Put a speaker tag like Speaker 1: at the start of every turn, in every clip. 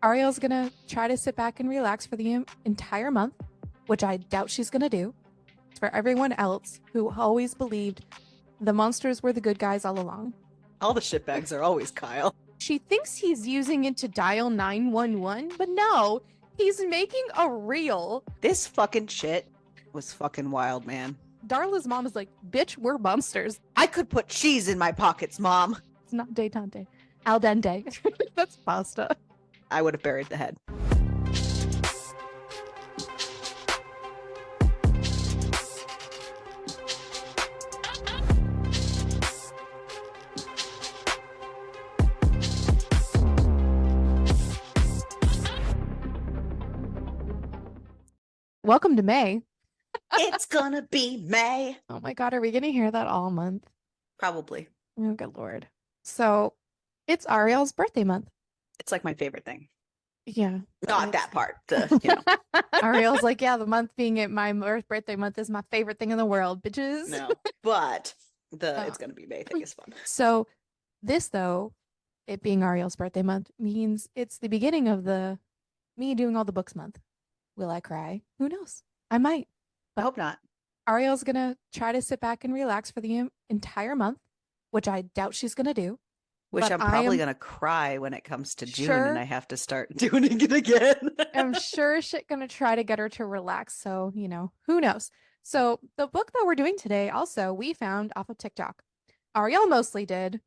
Speaker 1: Ariel's gonna try to sit back and relax for the entire month, which I doubt she's gonna do. It's for everyone else who always believed the monsters were the good guys all along.
Speaker 2: All the shitbags are always Kyle.
Speaker 1: She thinks he's using it to dial 911, but no, he's making a reel.
Speaker 2: This fucking shit was fucking wild, man.
Speaker 1: Darla's mom is like, bitch, we're monsters.
Speaker 2: I could put cheese in my pockets, Mom.
Speaker 1: It's not detente. Al dente. That's pasta.
Speaker 2: I would have buried the head.
Speaker 1: Welcome to May.
Speaker 2: It's gonna be May.
Speaker 1: Oh my God, are we gonna hear that all month?
Speaker 2: Probably.
Speaker 1: Oh, good Lord. So it's Ariel's birthday month.
Speaker 2: It's like my favorite thing.
Speaker 1: Yeah.
Speaker 2: Not that part.
Speaker 1: Ariel's like, yeah, the month being it, my birthday month is my favorite thing in the world, bitches.
Speaker 2: No, but it's gonna be May thing is fun.
Speaker 1: So this, though, it being Ariel's birthday month, means it's the beginning of the me doing all the books month. Will I cry? Who knows? I might.
Speaker 2: I hope not.
Speaker 1: Ariel's gonna try to sit back and relax for the entire month, which I doubt she's gonna do.
Speaker 2: Which
Speaker 1: But
Speaker 2: I'm
Speaker 1: I
Speaker 2: probably
Speaker 1: am
Speaker 2: gonna cry when it comes to June
Speaker 1: sure-
Speaker 2: and I have to start doing it again.
Speaker 1: I'm sure as shit gonna try to get her to relax. So, who knows? So the book that we're doing today also we found off of TikTok. Ariel mostly did.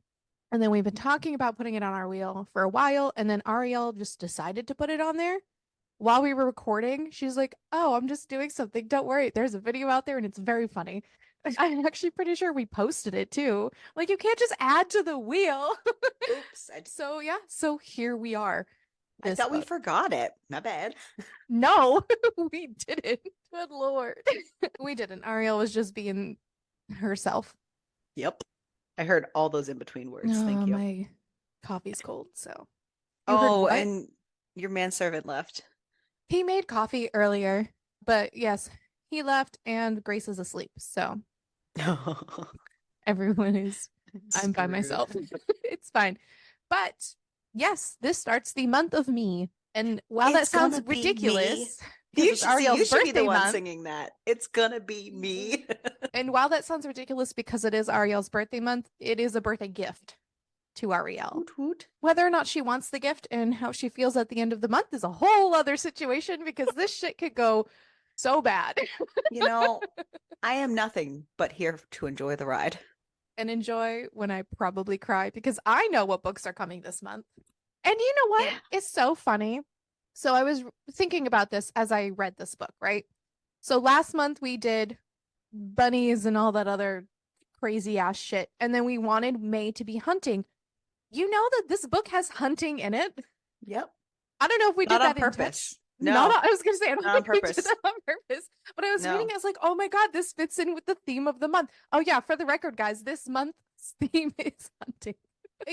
Speaker 1: And then we've been talking about putting it on our wheel for a while. And then Ariel just decided to put it on there. While we were recording, she's like, oh, I'm just doing something. Don't worry. There's a video out there and it's very funny. I'm actually pretty sure we posted it too. Like, you can't just add to the wheel.
Speaker 2: Oops.
Speaker 1: So, yeah. So here we are.
Speaker 2: I thought we forgot it. Not bad.
Speaker 1: No, we didn't. Good Lord. We didn't. Ariel was just being herself.
Speaker 2: Yep. I heard all those in between words. Thank you.
Speaker 1: My coffee's cold, so.
Speaker 2: Oh, and your manservant left.
Speaker 1: He made coffee earlier, but yes, he left and Grace is asleep. So everyone is, I'm by myself. It's fine. But yes, this starts the month of me. And while that sounds ridiculous,
Speaker 2: you should be the one
Speaker 1: month,
Speaker 2: singing that. It's gonna be me.
Speaker 1: And while that sounds ridiculous because it is Ariel's birthday month, it is a birthday gift to Ariel.
Speaker 2: Hoot, hoot.
Speaker 1: Whether or not she wants the gift and how she feels at the end of the month is a whole other situation because this shit could go so bad.
Speaker 2: I am nothing but here to enjoy the ride.
Speaker 1: And enjoy when I probably cry because I know what books are coming this month. And you know what? Yeah. It's so funny. So I was thinking about this as I read this book, right? So last month we did bunnies and all that other crazy ass shit. And then we wanted May to be hunting. You know that this book has hunting in it?
Speaker 2: Yep.
Speaker 1: I don't know if we did that
Speaker 2: on purpose.
Speaker 1: No, I was going to say, I don't think we did that on purpose. But I was reading, I was like, oh my God, this fits in with the theme of the month. Oh yeah, for the record, guys, this month's theme is hunting.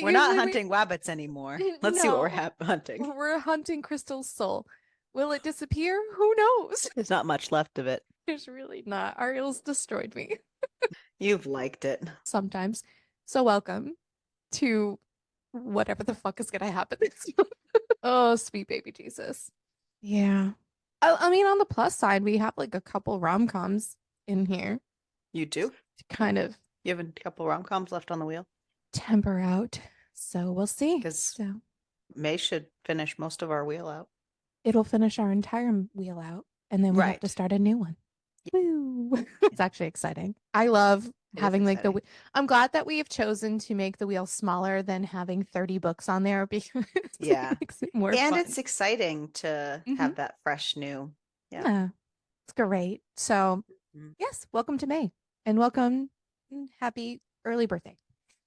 Speaker 2: We're not hunting wabbits anymore. Let's see what we're hunting.
Speaker 1: We're hunting Crystal's soul. Will it disappear? Who knows?
Speaker 2: There's not much left of it.
Speaker 1: There's really not. Ariel's destroyed me.
Speaker 2: You've liked it.
Speaker 1: Sometimes. So welcome to whatever the fuck is gonna happen this month. Oh, sweet baby Jesus. Yeah. I mean, on the plus side, we have like a couple rom-coms in here.
Speaker 2: You do?
Speaker 1: Kind of.
Speaker 2: You have a couple rom-coms left on the wheel?
Speaker 1: Temper out. So we'll see.
Speaker 2: Because May should finish most of our wheel out.
Speaker 1: It'll finish our entire wheel out. And then we have to start a new one. Woo. It's actually exciting. I love having like I'm glad that we have chosen to make the wheel smaller than having 30 books on there because it makes it more fun.
Speaker 2: It's exciting to have that fresh new.
Speaker 1: Yeah. It's great. So yes, welcome to May and welcome. Happy early birthday.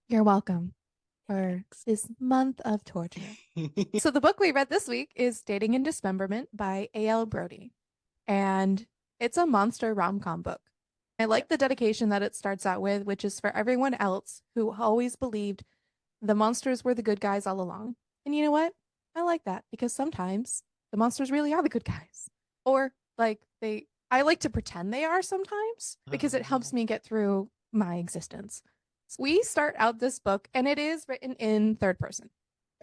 Speaker 1: You're welcome for this month of torture. So the book we read this week is Dating in Dismemberment by A.L. Brody. And it's a monster rom-com book. I like the dedication that it starts out with, which is for everyone else who always believed the monsters were the good guys all along. And you know what? I like that because sometimes the monsters really are the good guys. Or like I like to pretend they are sometimes because it helps me get through my existence. So we start out this book and it is written in third person,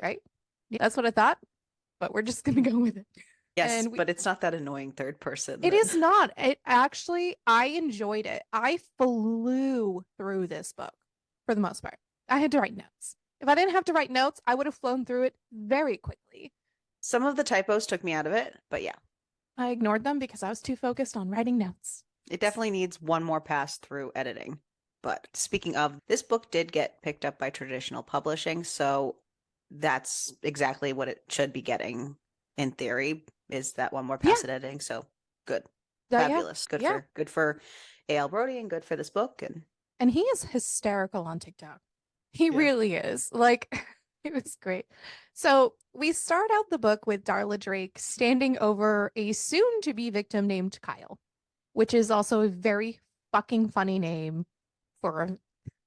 Speaker 1: right? That's what I thought. but we're just gonna go with it.
Speaker 2: Yes,
Speaker 1: And
Speaker 2: but it's not that annoying third person.
Speaker 1: it is not. It actually, I enjoyed it. I flew through this book for the most part. I had to write notes. If I didn't have to write notes, I would have flown through it very quickly.
Speaker 2: Some of the typos took me out of it, but yeah,
Speaker 1: I ignored them because I was too focused on writing notes.
Speaker 2: it definitely needs one more pass through editing. But speaking of, this book did get picked up by traditional publishing, so that's exactly what it should be getting in theory, is that one more pass at editing. So good. Fabulous.
Speaker 1: Yeah.
Speaker 2: Good for A.L. Brody and good for this book.
Speaker 1: And he is hysterical on TikTok. He really is. Like, it was great. So we start out the book with Darla Drake standing over a soon to be victim named Kyle, which is also a very fucking funny name for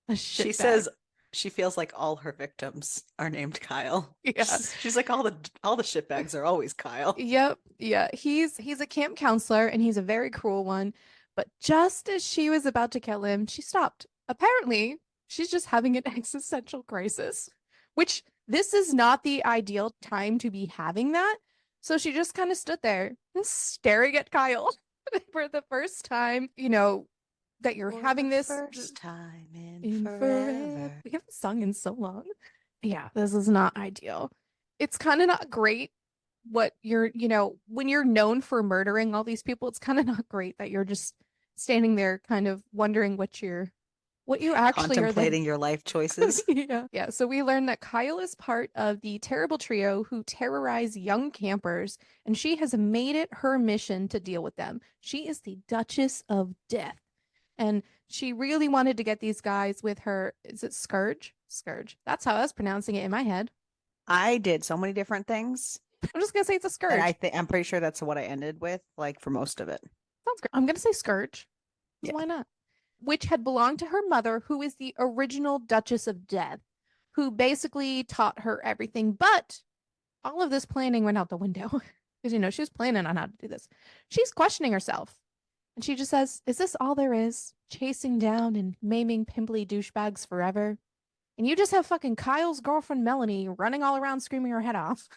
Speaker 1: a shit
Speaker 2: She
Speaker 1: bag.
Speaker 2: says she feels like all her victims are named Kyle.
Speaker 1: Yeah.
Speaker 2: She's like all the shitbags are always Kyle.
Speaker 1: Yep. Yeah. He's a camp counselor and he's a very cruel one. But just as she was about to kill him, she stopped. Apparently, she's just having an existential crisis, which this is not the ideal time to be having that. So she just kind of stood there staring at Kyle for the first time, you know, that you're having this
Speaker 2: first time
Speaker 1: in forever. We haven't sung in so long. Yeah, this is not ideal. It's kind of not great what you're, you know, when you're known for murdering all these people, it's kind of not great that you're just standing there kind of wondering what you actually
Speaker 2: contemplating your life choices.
Speaker 1: Yeah. Yeah. So we learn that Kyle is part of the terrible trio who terrorize young campers, and she has made it her mission to deal with them. She is the Duchess of Death. And she really wanted to get these guys with her. Is it Scourge? Scourge. That's how I was pronouncing it in my head.
Speaker 2: I did so many different things.
Speaker 1: I'm just gonna say it's a Scourge.
Speaker 2: And I'm pretty sure that's what I ended with, like for most of it.
Speaker 1: Sounds great. I'm gonna say Scourge.
Speaker 2: Yeah.
Speaker 1: Why not? Which had belonged to her mother, who is the original Duchess of Death, who basically taught her everything. But all of this planning went out the window because, you know, she was planning on how to do this. She's questioning herself. And she just says, is this all there is? Chasing down and maiming pimply douchebags forever? And you just have fucking Kyle's girlfriend Melanie running all around screaming her head off.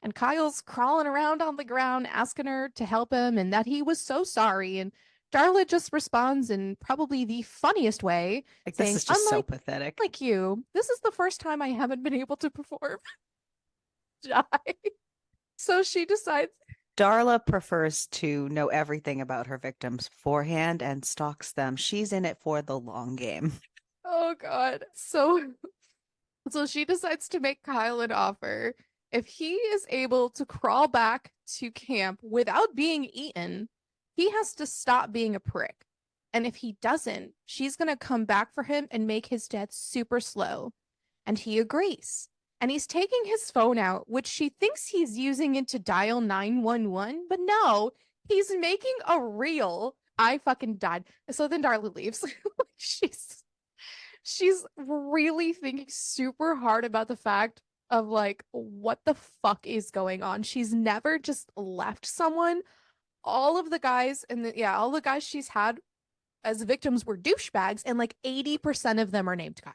Speaker 1: And Kyle's crawling around on the ground asking her to help him and that he was so sorry. And Darla just responds in probably the funniest way,
Speaker 2: Like,
Speaker 1: saying,
Speaker 2: this is just so pathetic.
Speaker 1: Like you, this is the first time I haven't been able to perform. So she decides.
Speaker 2: Darla prefers to know everything about her victims beforehand and stalks them. She's in it for the long game.
Speaker 1: Oh God. So she decides to make Kyle an offer. If he is able to crawl back to camp without being eaten, he has to stop being a prick. And if he doesn't, she's going to come back for him and make his death super slow. And he agrees. And he's taking his phone out, which she thinks he's using it to dial 911, but no, he's making a reel. I fucking died. So then Darla leaves. She's really thinking super hard about the fact of like what the fuck is going on. She's never just left someone. All of the guys all the guys she's had as victims were douchebags, and like 80% of them are named Kyle.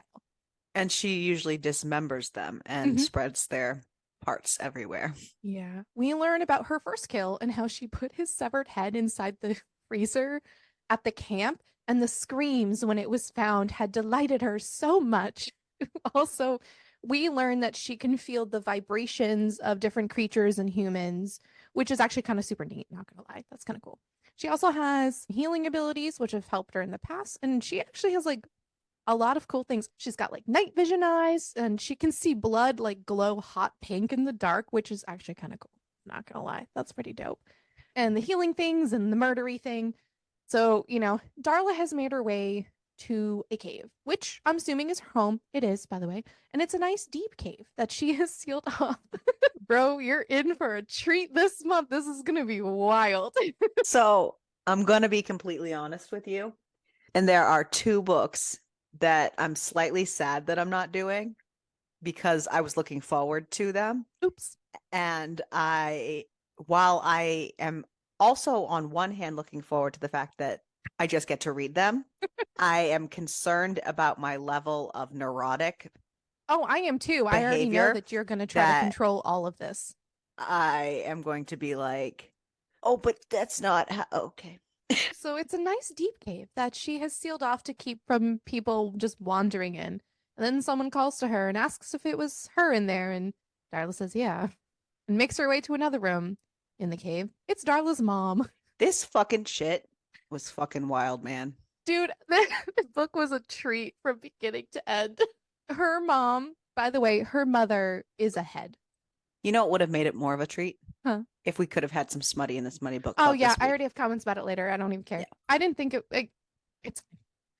Speaker 2: And she usually dismembers them and spreads their parts everywhere.
Speaker 1: Yeah. We learn about her first kill and how she put his severed head inside the freezer at the camp, and the screams when it was found had delighted her so much. Also, we learn that she can feel the vibrations of different creatures and humans, which is actually kind of super neat, not gonna lie. That's kind of cool. She also has healing abilities, which have helped her in the past, and she actually has like a lot of cool things. She's got like night vision eyes, and she can see blood like glow hot pink in the dark, which is actually kind of cool. Not gonna lie, that's pretty dope. And the healing things and the murdery thing. So, you know, Darla has made her way to a cave, which I'm assuming is her home. It is, by the way. And it's a nice deep cave that she has sealed off. Bro, you're in for a treat this month. This is going to be wild.
Speaker 2: So I'm going to be completely honest with you. And there are two books that I'm slightly sad that I'm not doing because I was looking forward to them.
Speaker 1: Oops.
Speaker 2: And while I am also on one hand looking forward to the fact that I just get to read them, I am concerned about my level of neurotic.
Speaker 1: Oh, I am too. I already know that you're going to try to control all of this.
Speaker 2: I am going to be like, oh, but that's not how. Okay.
Speaker 1: So it's a nice deep cave that she has sealed off to keep from people just wandering in. And then someone calls to her and asks if it was her in there, and Darla says, yeah, and makes her way to another room in the cave. It's Darla's mom.
Speaker 2: This fucking shit was fucking wild, man.
Speaker 1: Dude, the book was a treat from beginning to end. Her mom, by the way, her mother is a head.
Speaker 2: You know what would have made it more of a treat?
Speaker 1: Huh.
Speaker 2: If we could have had some smutty in the smutty book
Speaker 1: Oh,
Speaker 2: club
Speaker 1: yeah,
Speaker 2: this
Speaker 1: I
Speaker 2: week.
Speaker 1: already have comments about it later. I don't even care.
Speaker 2: Yeah.
Speaker 1: I didn't think it's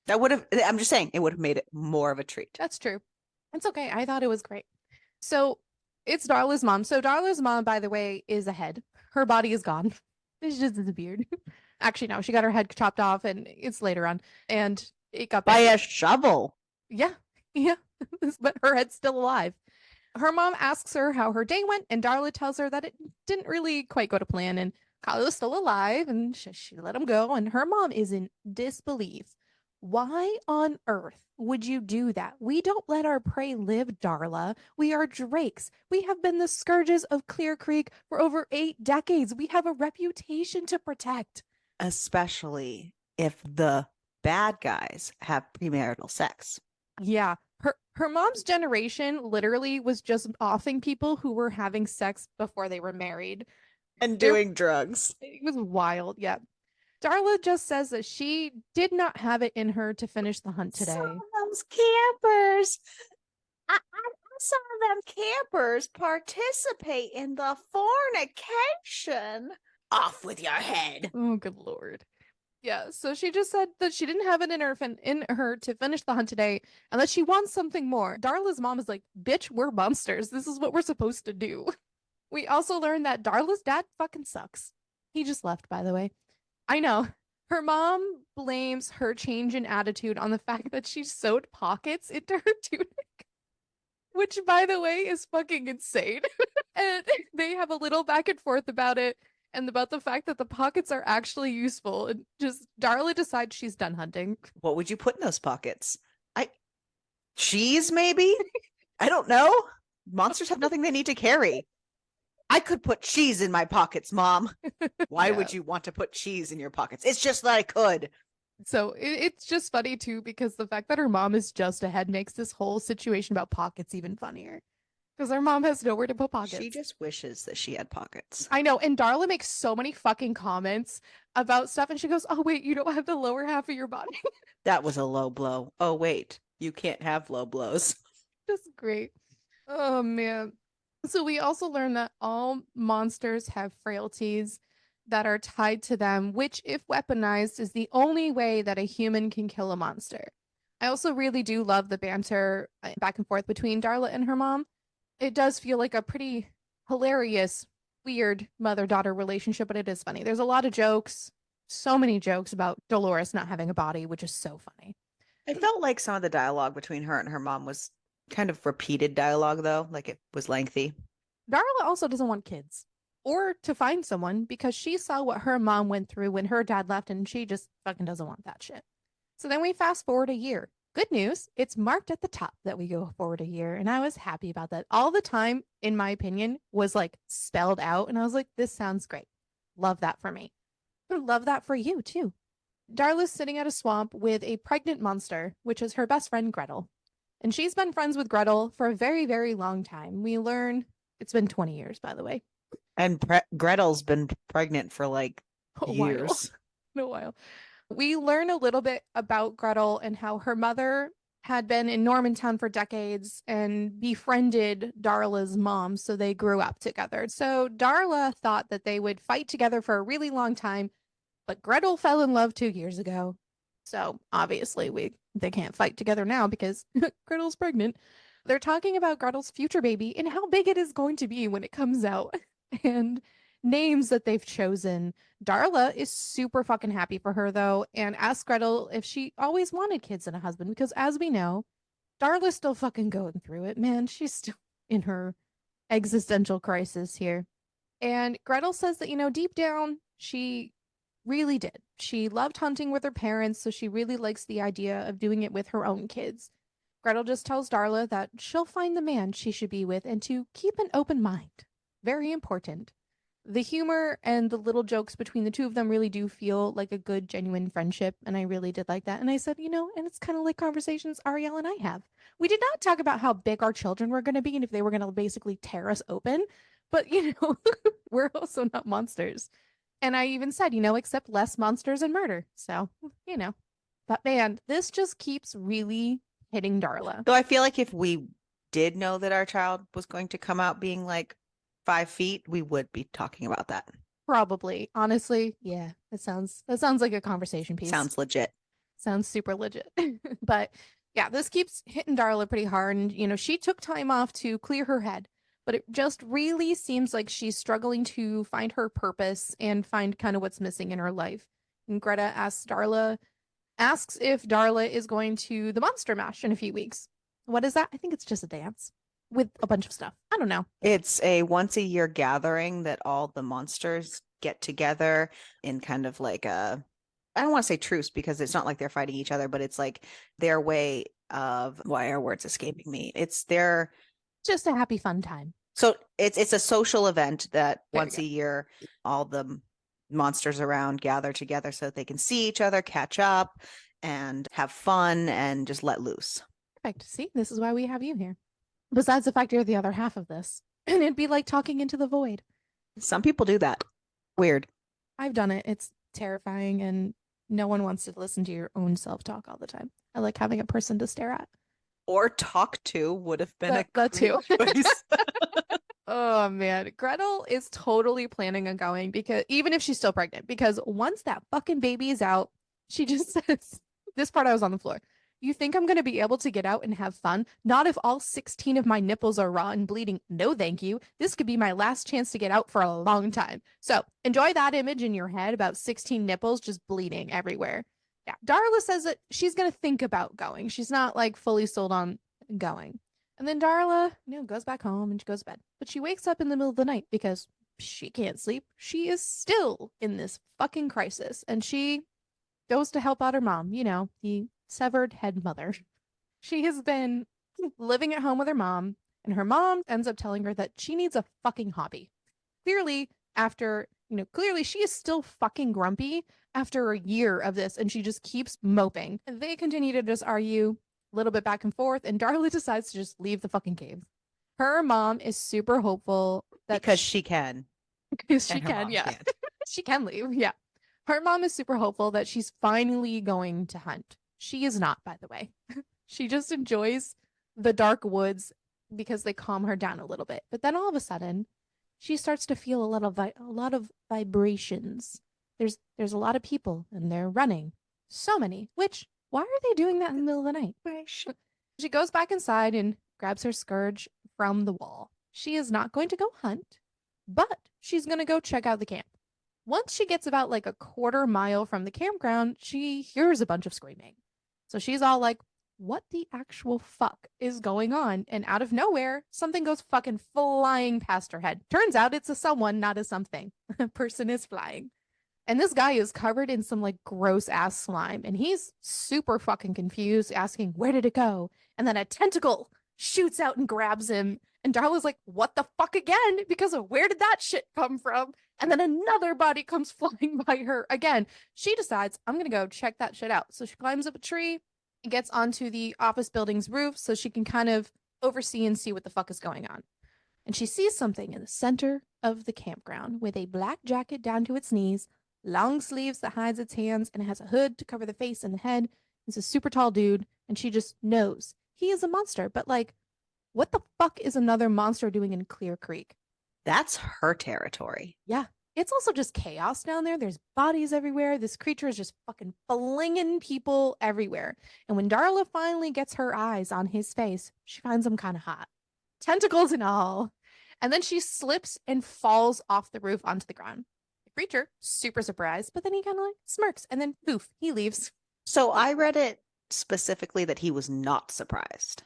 Speaker 2: That would have, I'm just saying, it would have made it more of a treat.
Speaker 1: That's true. It's okay. I thought it was great. So it's Darla's mom. So Darla's mom, by the way, is a head. Her body is gone. It's just disappeared. Actually, no, she got her head chopped off, and it's later on, and it got
Speaker 2: By
Speaker 1: buried.
Speaker 2: a shovel.
Speaker 1: Yeah, yeah, but her head's still alive. Her mom asks her how her day went, and Darla tells her that it didn't really quite go to plan, and Kylo's still alive, and she let him go, and her mom is in disbelief. Why on earth would you do that? We don't let our prey live, Darla. We are drakes. We have been the scourges of Clear Creek for over 8 decades. We have a reputation to protect.
Speaker 2: Especially if the bad guys have premarital sex.
Speaker 1: Yeah. Her mom's generation literally was just offing people who were having sex before they were married.
Speaker 2: And doing drugs.
Speaker 1: It was wild, yeah. Darla just says that she did not have it in her to finish the hunt today.
Speaker 2: Some of those campers. I saw them campers participate in the fornication. Off with your head.
Speaker 1: Oh, good lord. Yeah, so she just said that she didn't have it in her to finish the hunt today and that she wants something more. Darla's mom is like, bitch, we're monsters. This is what we're supposed to do. We also learned that Darla's dad fucking sucks. He just left, by the way. I know. Her mom blames her change in attitude on the fact that she sewed pockets into her tunic, which, by the way, is fucking insane. And they have a little back and forth about it and about the fact that the pockets are actually useful. And just Darla decides she's done hunting.
Speaker 2: What would you put in those pockets? Cheese, maybe? I don't know. Monsters have nothing they need to carry. I could put cheese in my pockets, Mom. Why would you want to put cheese in your pockets? It's just that I could.
Speaker 1: So it's just funny too, because the fact that her mom is just ahead makes this whole situation about pockets even funnier. Because her mom has nowhere to put pockets.
Speaker 2: She just wishes that she had pockets.
Speaker 1: I know. And Darla makes so many fucking comments about stuff. And she goes, oh, wait, you don't have the lower half of your body.
Speaker 2: That was a low blow. Oh, wait, you can't have low blows.
Speaker 1: That's great. Oh, man. So we also learned that all monsters have frailties that are tied to them, which, if weaponized, is the only way that a human can kill a monster. I also really do love the banter back and forth between Darla and her mom. It does feel like a pretty hilarious, weird mother-daughter relationship, but it is funny. There's a lot of jokes, so many jokes about Dolores not having a body, which is so funny.
Speaker 2: I felt like some of the dialogue between her and her mom was kind of repeated dialogue, though. Like it was lengthy.
Speaker 1: Darla also doesn't want kids or to find someone because she saw what her mom went through when her dad left and she just fucking doesn't want that shit. So then we fast forward a year. Good news, it's marked at the top that we go forward a year, and I was happy about that. All the time, in my opinion, was like spelled out, and I was like, this sounds great. Love that for me. Love that for you, too. Darla's sitting at a swamp with a pregnant monster, which is her best friend, Gretel. And she's been friends with Gretel for a very, very long time. We learn it's been 20 years, by the way.
Speaker 2: And Gretel's been pregnant for like years.
Speaker 1: A while. We learn a little bit about Gretel and how her mother had been in Normantown for decades and befriended Darla's mom, so they grew up together. So Darla thought that they would fight together for a really long time, but Gretel fell in love 2 years ago. So obviously they can't fight together now because Gretel's pregnant. They're talking about Gretel's future baby and how big it is going to be when it comes out. And names that they've chosen. Darla is super fucking happy for her though, and asks Gretel if she always wanted kids and a husband, because as we know, Darla's still fucking going through it, man. She's still in her existential crisis here. And Gretel says that, deep down, she really did. She loved hunting with her parents, so she really likes the idea of doing it with her own kids. Gretel just tells Darla that she'll find the man she should be with and to keep an open mind. very important. The humor and the little jokes between the two of them really do feel like a good, genuine friendship. And I really did like that. And I said, and it's kind of like conversations Ariel and I have. We did not talk about how big our children were going to be and if they were going to basically tear us open. But, we're also not monsters. And I even said, except less monsters and murder. So, you know. But man, this just keeps really hitting Darla.
Speaker 2: Though I feel like if we did know that our child was going to come out being like 5 feet, we would be talking about that.
Speaker 1: Probably. Honestly, yeah. That sounds like a conversation piece.
Speaker 2: Sounds legit.
Speaker 1: Sounds super legit. But yeah, this keeps hitting Darla pretty hard. And, she took time off to clear her head, but it just really seems like she's struggling to find her purpose and find kind of what's missing in her life. And Greta asks if Darla is going to the Monster Mash in a few weeks. What is that? I think it's just a dance with a bunch of stuff. I don't know.
Speaker 2: It's a once a year gathering that all the monsters get together in kind of like a, I don't want to say truce because it's not like they're fighting each other, but it's like their way of, why are words escaping me? It's their,
Speaker 1: Just a happy fun time.
Speaker 2: so it's a social event that
Speaker 1: There
Speaker 2: once a year all the monsters around gather together so that they can see each other, catch up, and have fun and just let loose.
Speaker 1: Perfect. See, this is why we have you here. Besides the fact you're the other half of this. And it'd be like talking into the void.
Speaker 2: Some people do that. Weird.
Speaker 1: I've done it. It's terrifying, and no one wants to listen to your own self-talk all the time. I like having a person to stare at.
Speaker 2: Or talk to would have been
Speaker 1: That too.
Speaker 2: choice.
Speaker 1: Oh man, Gretel is totally planning on going because even if she's still pregnant, because once that fucking baby is out, she just says, this part I was on the floor. You think I'm going to be able to get out and have fun? Not if all 16 of my nipples are raw and bleeding. No, thank you. This could be my last chance to get out for a long time. So enjoy that image in your head about 16 nipples just bleeding everywhere. Yeah, Darla says that she's going to think about going. She's not like fully sold on going. And then Darla, goes back home and she goes to bed. But she wakes up in the middle of the night because she can't sleep. She is still in this fucking crisis. And she goes to help out her mom, the severed head mother. She has been living at home with her mom, and her mom ends up telling her that she needs a fucking hobby. Clearly, clearly she is still fucking grumpy after a year of this, and she just keeps moping. And they continue to just argue a little bit back and forth, and Darla decides to just leave the fucking cave. Her mom is super hopeful that
Speaker 2: because she can.
Speaker 1: Because she can, yeah. She can leave, yeah. Her mom is super hopeful that she's finally going to hunt. She is not, by the way. She just enjoys the dark woods because they calm her down a little bit. But then all of a sudden, she starts to feel a lot of vibrations. There's a lot of people and they're running. So many. Which, why are they doing that in the middle of the night? She goes back inside and grabs her scourge from the wall. She is not going to go hunt, but she's going to go check out the camp. Once she gets about like a quarter mile from the campground, she hears a bunch of screaming. So she's all like, what the actual fuck is going on? And out of nowhere, something goes fucking flying past her head. Turns out it's a someone, not a something. A person is flying. And this guy is covered in some like gross ass slime. And he's super fucking confused, asking, where did it go? And then a tentacle shoots out and grabs him. And Darla's like, what the fuck again? Because of where did that shit come from? And then another body comes flying by her again. She decides, I'm going to go check that shit out. So she climbs up a tree and gets onto the office building's roof so she can kind of oversee and see what the fuck is going on. And she sees something in the center of the campground with a black jacket down to its knees, long sleeves that hides its hands, and it has a hood to cover the face and the head. He's a super tall dude, and she just knows he is a monster. But like, what the fuck is another monster doing in Clear Creek?
Speaker 2: That's her territory.
Speaker 1: Yeah. It's also just chaos down there. There's bodies everywhere. This creature is just fucking flinging people everywhere. And when Darla finally gets her eyes on his face, she finds him kind of hot. Tentacles and all. And then she slips and falls off the roof onto the ground. The creature, super surprised, but then he kind of like smirks and then poof, he leaves.
Speaker 2: So I read it specifically that he was not surprised.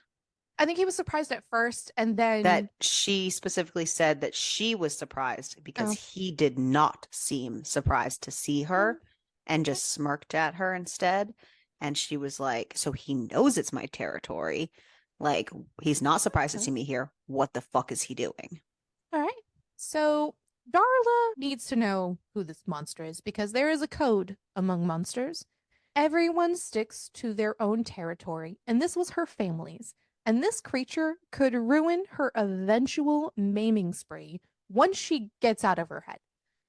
Speaker 1: I think he was surprised at first, and then
Speaker 2: that she specifically said that she was surprised because he did not seem surprised to see her and just smirked at her instead. And she was like, so he knows it's my territory. Like, he's not surprised to see me here. What the fuck is he doing?
Speaker 1: All right. So Darla needs to know who this monster is because there is a code among monsters. Everyone sticks to their own territory, and this was her family's. And this creature could ruin her eventual maiming spree once she gets out of her head.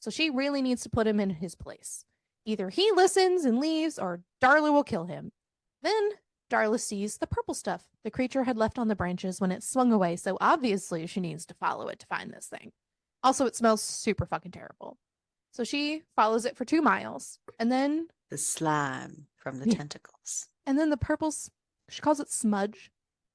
Speaker 1: So she really needs to put him in his place. Either he listens and leaves, or Darla will kill him. Then Darla sees the purple stuff the creature had left on the branches when it swung away, so obviously she needs to follow it to find this thing. Also, it smells super fucking terrible. So she follows it for 2 miles, and then
Speaker 2: The slime from the tentacles.
Speaker 1: and then the purple, she calls it smudge.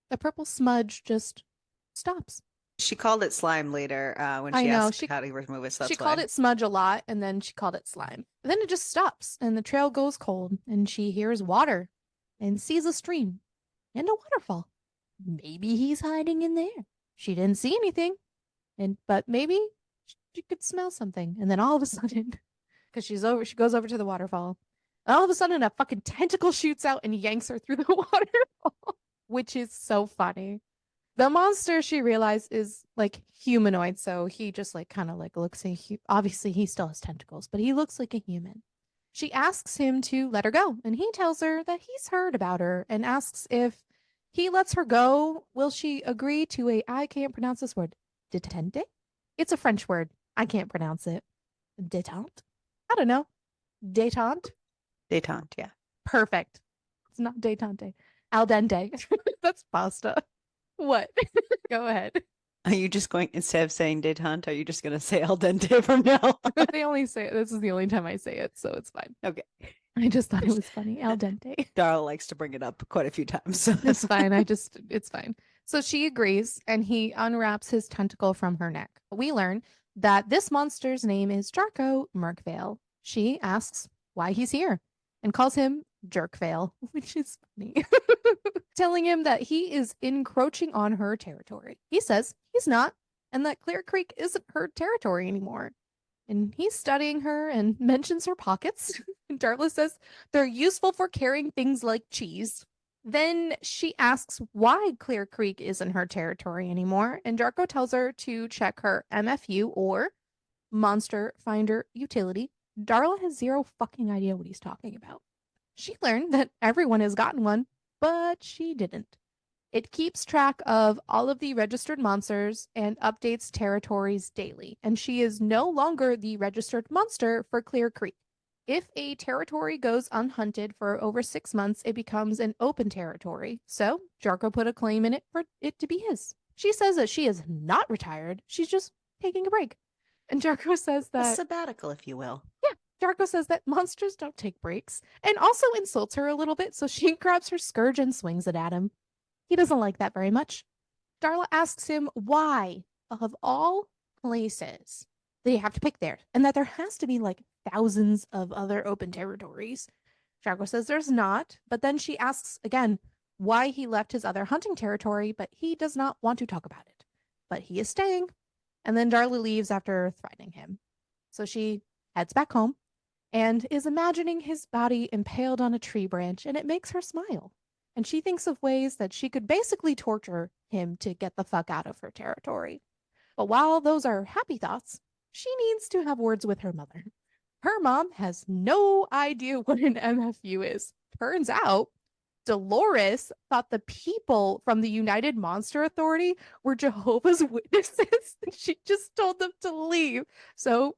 Speaker 1: The purple smudge just stops.
Speaker 2: She called it slime later when
Speaker 1: I
Speaker 2: she
Speaker 1: know
Speaker 2: asked how to remove it. So
Speaker 1: she
Speaker 2: that's
Speaker 1: called
Speaker 2: why.
Speaker 1: it smudge a lot, and then she called it slime. But then it just stops, and the trail goes cold, and she hears water, and sees a stream and a waterfall. Maybe he's hiding in there. She didn't see anything, but maybe she could smell something. And then all of a sudden, because she goes over to the waterfall. All of a sudden, a fucking tentacle shoots out and yanks her through the waterfall, which is so funny. The monster she realized is like humanoid, so he just like kind of like looks obviously he still has tentacles, but he looks like a human. She asks him to let her go, and he tells her that he's heard about her and asks if he lets her go, will she agree to a I can't pronounce this word, detente? It's a French word. I can't pronounce it. Detente? I don't know. Detente?
Speaker 2: Detente, yeah.
Speaker 1: Perfect. It's not detente. Al dente. That's pasta. What? Go ahead.
Speaker 2: Are you just going, instead of saying detente, are you just going to say al dente from now on?
Speaker 1: They only say it. This is the only time I say it, so it's fine.
Speaker 2: Okay.
Speaker 1: I just thought it was funny. Al dente.
Speaker 2: Darla likes to bring it up quite a few times. So
Speaker 1: It's fine. It's fine. So she agrees and he unwraps his tentacle from her neck. We learn that this monster's name is Jarko Merkvale. She asks why he's here and calls him Jerkvale, which is funny, telling him that he is encroaching on her territory. He says he's not, and that Clear Creek isn't her territory anymore. And he's studying her and mentions her pockets. Darla says they're useful for carrying things like cheese. Then she asks why Clear Creek isn't her territory anymore, and Jarko tells her to check her MFU or Monster Finder utility. Darla has zero fucking idea what he's talking about. She learned that everyone has gotten one, but she didn't. It keeps track of all of the registered monsters and updates territories daily, and she is no longer the registered monster for Clear Creek. If a territory goes unhunted for over 6 months, it becomes an open territory. So Jarko put a claim in it for it to be his. She says that she is not retired, she's just taking a break. And Jarko says
Speaker 2: a
Speaker 1: that
Speaker 2: sabbatical, if you will.
Speaker 1: yeah, Jarko says that monsters don't take breaks and also insults her a little bit, so she grabs her scourge and swings it at him. He doesn't like that very much. Darla asks him why, of all places, they have to pick there, and that there has to be like thousands of other open territories. Jarko says there's not, but then she asks again why he left his other hunting territory, but he does not want to talk about it. But he is staying, and then Darla leaves after threatening him. So she heads back home and is imagining his body impaled on a tree branch, and it makes her smile. And she thinks of ways that she could basically torture him to get the fuck out of her territory. But while those are happy thoughts, she needs to have words with her mother. Her mom has no idea what an MFU is. Turns out, Dolores thought the people from the United Monster Authority were Jehovah's Witnesses. She just told them to leave. So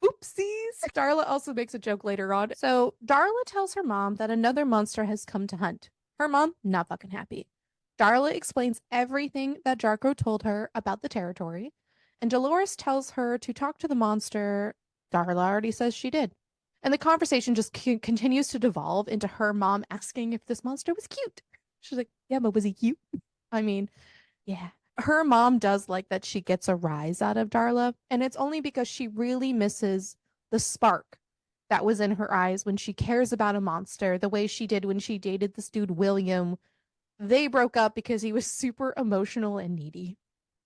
Speaker 1: oopsies. Darla also makes a joke later on. So Darla tells her mom that another monster has come to hunt. Her mom, not fucking happy. Darla explains everything that Jarko told her about the territory, and Dolores tells her to talk to the monster. Darla already says she did. And the conversation just continues to devolve into her mom asking if this monster was cute. She's like, yeah, but was he cute? I mean, yeah. Her mom does like that she gets a rise out of Darla, and it's only because she really misses the spark that was in her eyes when she cares about a monster, the way she did when she dated this dude, William. They broke up because he was super emotional and needy.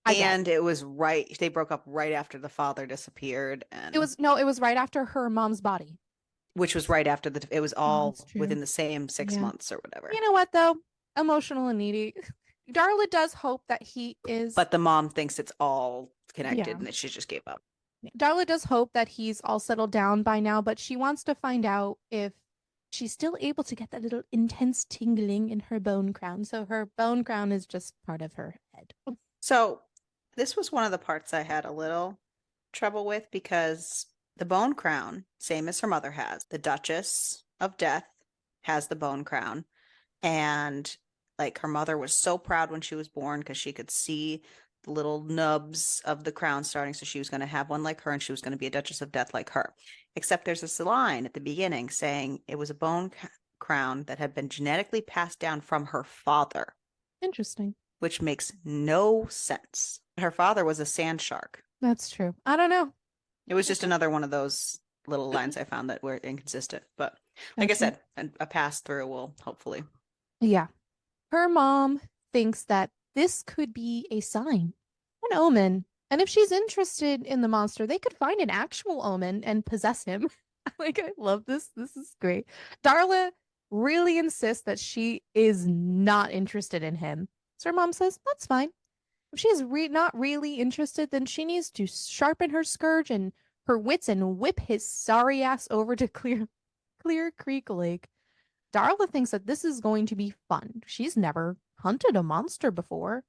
Speaker 2: And it was right, they broke up right after the father disappeared. And
Speaker 1: it was right after her mom's body.
Speaker 2: Which was right after it was all within the same 6 months or whatever.
Speaker 1: You know what, though? Emotional and needy. Darla does hope that he is.
Speaker 2: But the mom thinks it's all connected and that she just gave up.
Speaker 1: Darla does hope that he's all settled down by now, but she wants to find out if she's still able to get that little intense tingling in her bone crown. So her bone crown is just part of her head.
Speaker 2: So this was one of the parts I had a little trouble with because the bone crown, same as her mother has, the Duchess of Death has the bone crown. And like her mother was so proud when she was born because she could see the little nubs of the crown starting. So she was going to have one like her and she was going to be a Duchess of Death like her. Except there's this line at the beginning saying it was a bone crown that had been genetically passed down from her father.
Speaker 1: Interesting.
Speaker 2: Which makes no sense. Her father was a sand shark.
Speaker 1: That's true. I don't know.
Speaker 2: It was just another one of those little lines I found that were inconsistent. But like I said, a pass through will hopefully.
Speaker 1: Yeah. Her mom thinks that this could be a sign, an omen. And if she's interested in the monster, they could find an actual omen and possess him. Like, I love this. This is great. Darla really insists that she is not interested in him. So her mom says, that's fine. If she's not really interested, then she needs to sharpen her scourge and her wits and whip his sorry ass over to Clear Creek Lake. Darla thinks that this is going to be fun. She's never hunted a monster before.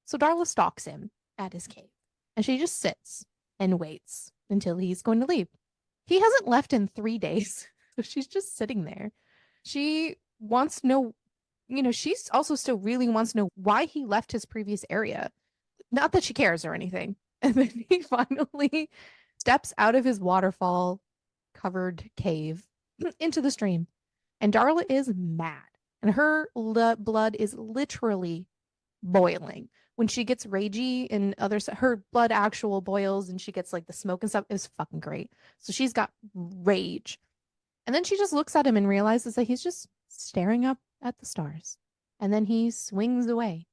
Speaker 1: So Darla stalks him at his cave. And she just sits and waits until he's going to leave. He hasn't left in 3 days. So she's just sitting there. She wants to know, she's also still really wants to know why he left his previous area. Not that she cares or anything. And then he finally steps out of his waterfall covered cave into the stream. And Darla is mad. And her blood is literally boiling. When she gets ragey and her blood actual boils and she gets like the smoke and stuff is fucking great. So she's got rage. And then she just looks at him and realizes that he's just staring up at the stars. And then he swings away.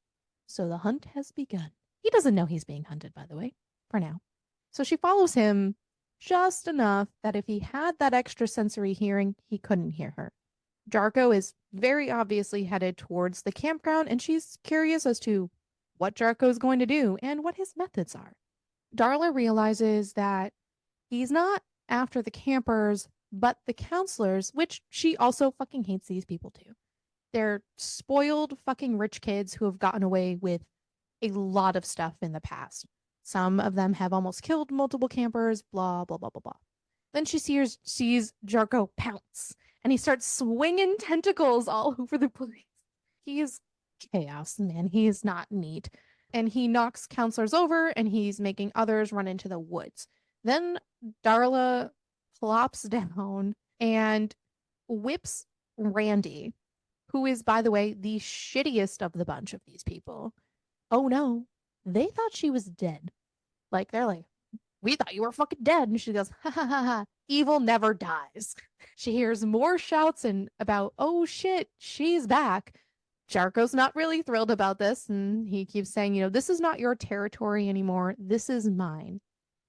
Speaker 1: So the hunt has begun. He doesn't know he's being hunted, by the way, for now. So she follows him just enough that if he had that extra sensory hearing, he couldn't hear her. Jarko is very obviously headed towards the campground, and she's curious as to what Jarko is going to do and what his methods are. Darla realizes that he's not after the campers, but the counselors, which she also fucking hates these people too. They're spoiled fucking rich kids who have gotten away with a lot of stuff in the past. Some of them have almost killed multiple campers, blah, blah, blah, blah, blah. Then she sees Jarko pounce and he starts swinging tentacles all over the place. He is chaos, man. He is not neat. And he knocks counselors over and he's making others run into the woods. Then Darla plops down and whips Randy, who is, by the way, the shittiest of the bunch of these people. Oh no, they thought she was dead. Like, they're like, we thought you were fucking dead. And she goes, ha ha ha ha, evil never dies. She hears more shouts and about, oh shit, she's back. Jarko's not really thrilled about this. And he keeps saying, this is not your territory anymore. This is mine.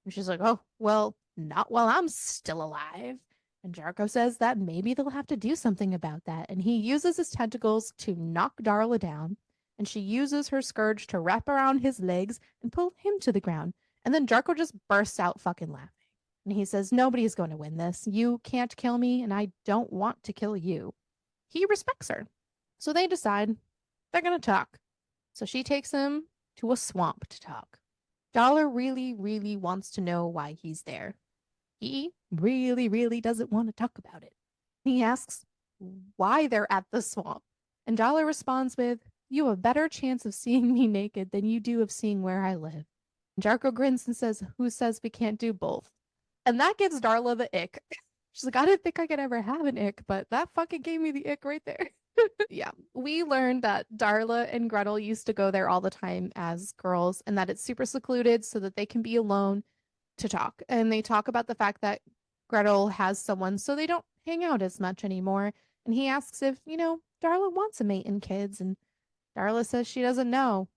Speaker 1: And she's like, oh, well, not while I'm still alive. And Jarko says that maybe they'll have to do something about that. And he uses his tentacles to knock Darla down. And she uses her scourge to wrap around his legs and pull him to the ground. And then Jarko just bursts out fucking laughing. And he says, nobody's going to win this. You can't kill me, and I don't want to kill you. He respects her. So they decide they're going to talk. So she takes him to a swamp to talk. Dollar really, really wants to know why he's there. He really, really doesn't want to talk about it. He asks why they're at the swamp. And Dollar responds with, you have a better chance of seeing me naked than you do of seeing where I live. Jarko grins and says, who says we can't do both? And that gives Darla the ick. She's like, I didn't think I could ever have an ick, but that fucking gave me the ick right there. Yeah. We learned that Darla and Gretel used to go there all the time as girls and that it's super secluded so that they can be alone to talk. And they talk about the fact that Gretel has someone so they don't hang out as much anymore. And he asks if, Darla wants a mate and kids. And Darla says she doesn't know.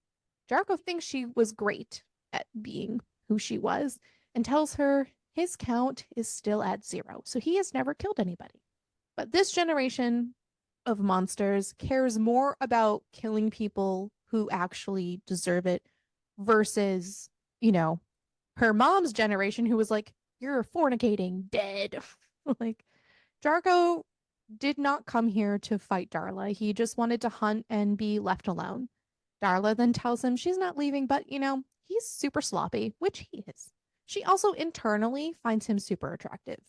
Speaker 1: Jarko thinks she was great at being who she was and tells her his count is still at 0. So he has never killed anybody. But this generation of monsters cares more about killing people who actually deserve it versus, her mom's generation who was like, you're fornicating, dead. Like, Jargo did not come here to fight Darla. He just wanted to hunt and be left alone. Darla then tells him she's not leaving, but, he's super sloppy, which he is. She also internally finds him super attractive,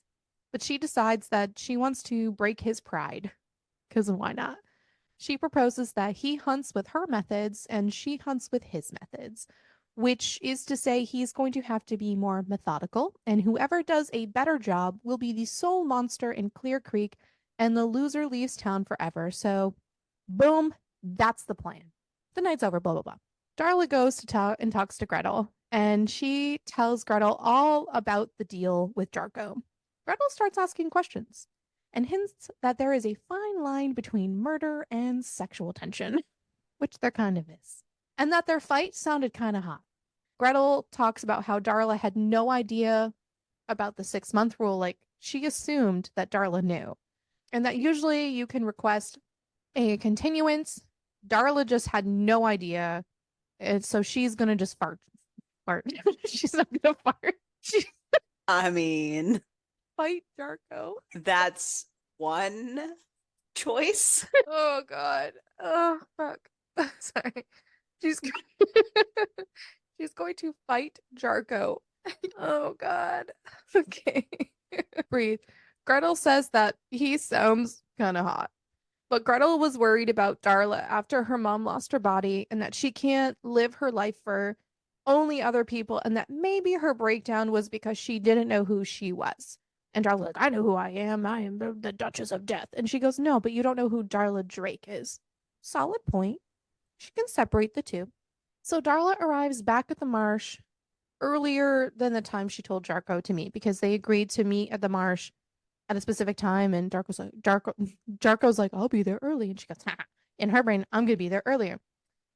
Speaker 1: but she decides that she wants to break his pride, because why not? She proposes that he hunts with her methods and she hunts with his methods, which is to say he's going to have to be more methodical, and whoever does a better job will be the sole monster in Clear Creek, and the loser leaves town forever. So, boom, that's the plan. The night's over, blah, blah, blah. Darla goes to talk and talks to Gretel, and she tells Gretel all about the deal with Jarko. Gretel starts asking questions and hints that there is a fine line between murder and sexual tension, which there kind of is, and that their fight sounded kind of hot. Gretel talks about how Darla had no idea about the 6-month rule. Like, she assumed that Darla knew, and that usually you can request a continuance. Darla just had no idea, and so she's gonna just fart. She's not gonna fart.
Speaker 2: I mean,
Speaker 1: fight Jarko.
Speaker 2: That's one choice.
Speaker 1: Oh God. Oh fuck. Sorry. She's she's going to fight Jarko. Oh God. Okay. Breathe. Gretel says that he sounds kind of hot. But Gretel was worried about Darla after her mom lost her body, and that she can't live her life for only other people, and that maybe her breakdown was because she didn't know who she was. And Darla, like, I know who I am. I am the Duchess of Death. And she goes, no, but you don't know who Darla Drake is. Solid point. She can separate the two. So Darla arrives back at the marsh earlier than the time she told Jarko to meet, because they agreed to meet at the marsh at a specific time, and Jarko's like, I'll be there early, and she goes, ha. In her brain, I'm gonna be there earlier.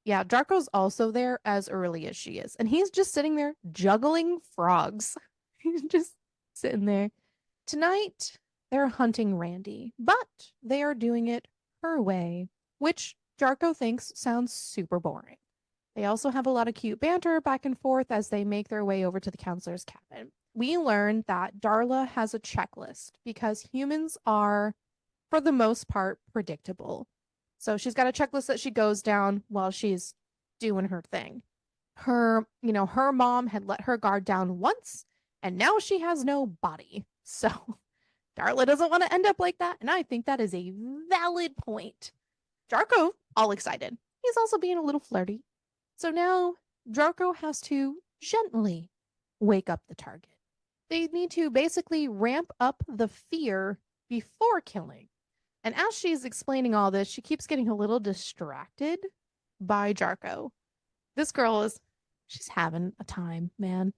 Speaker 1: Yeah, Jarko's also there as early as she is, and he's just sitting there juggling frogs. He's just sitting there. Tonight, they're hunting Randy, but they are doing it her way, which Jarko thinks sounds super boring. They also have a lot of cute banter back and forth as they make their way over to the counselor's cabin. We learn that Darla has a checklist because humans are, for the most part, predictable. So she's got a checklist that she goes down while she's doing her thing. Her mom had let her guard down once, and now she has no body. So Darla doesn't want to end up like that, and I think that is a valid point. Jarko, all excited. He's also being a little flirty. So now Jarko has to gently wake up the target. They need to basically ramp up the fear before killing. And as she's explaining all this, she keeps getting a little distracted by Jarko. This girl she's having a time, man.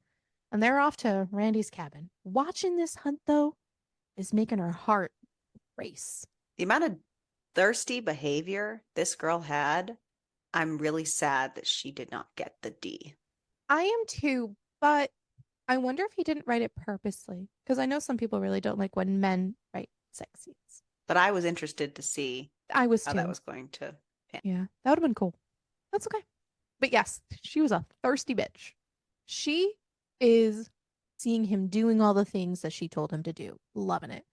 Speaker 1: And they're off to Randy's cabin. Watching this hunt, though, is making her heart race.
Speaker 2: The amount of thirsty behavior this girl had, I'm really sad that she did not get the D.
Speaker 1: I am too, but I wonder if he didn't write it purposely, because I know some people really don't like when men write sex scenes.
Speaker 2: But I was interested to see
Speaker 1: how
Speaker 2: that was going to
Speaker 1: end. Yeah, that would have been cool. That's okay. But yes, she was a thirsty bitch. She is seeing him doing all the things that she told him to do. Loving it.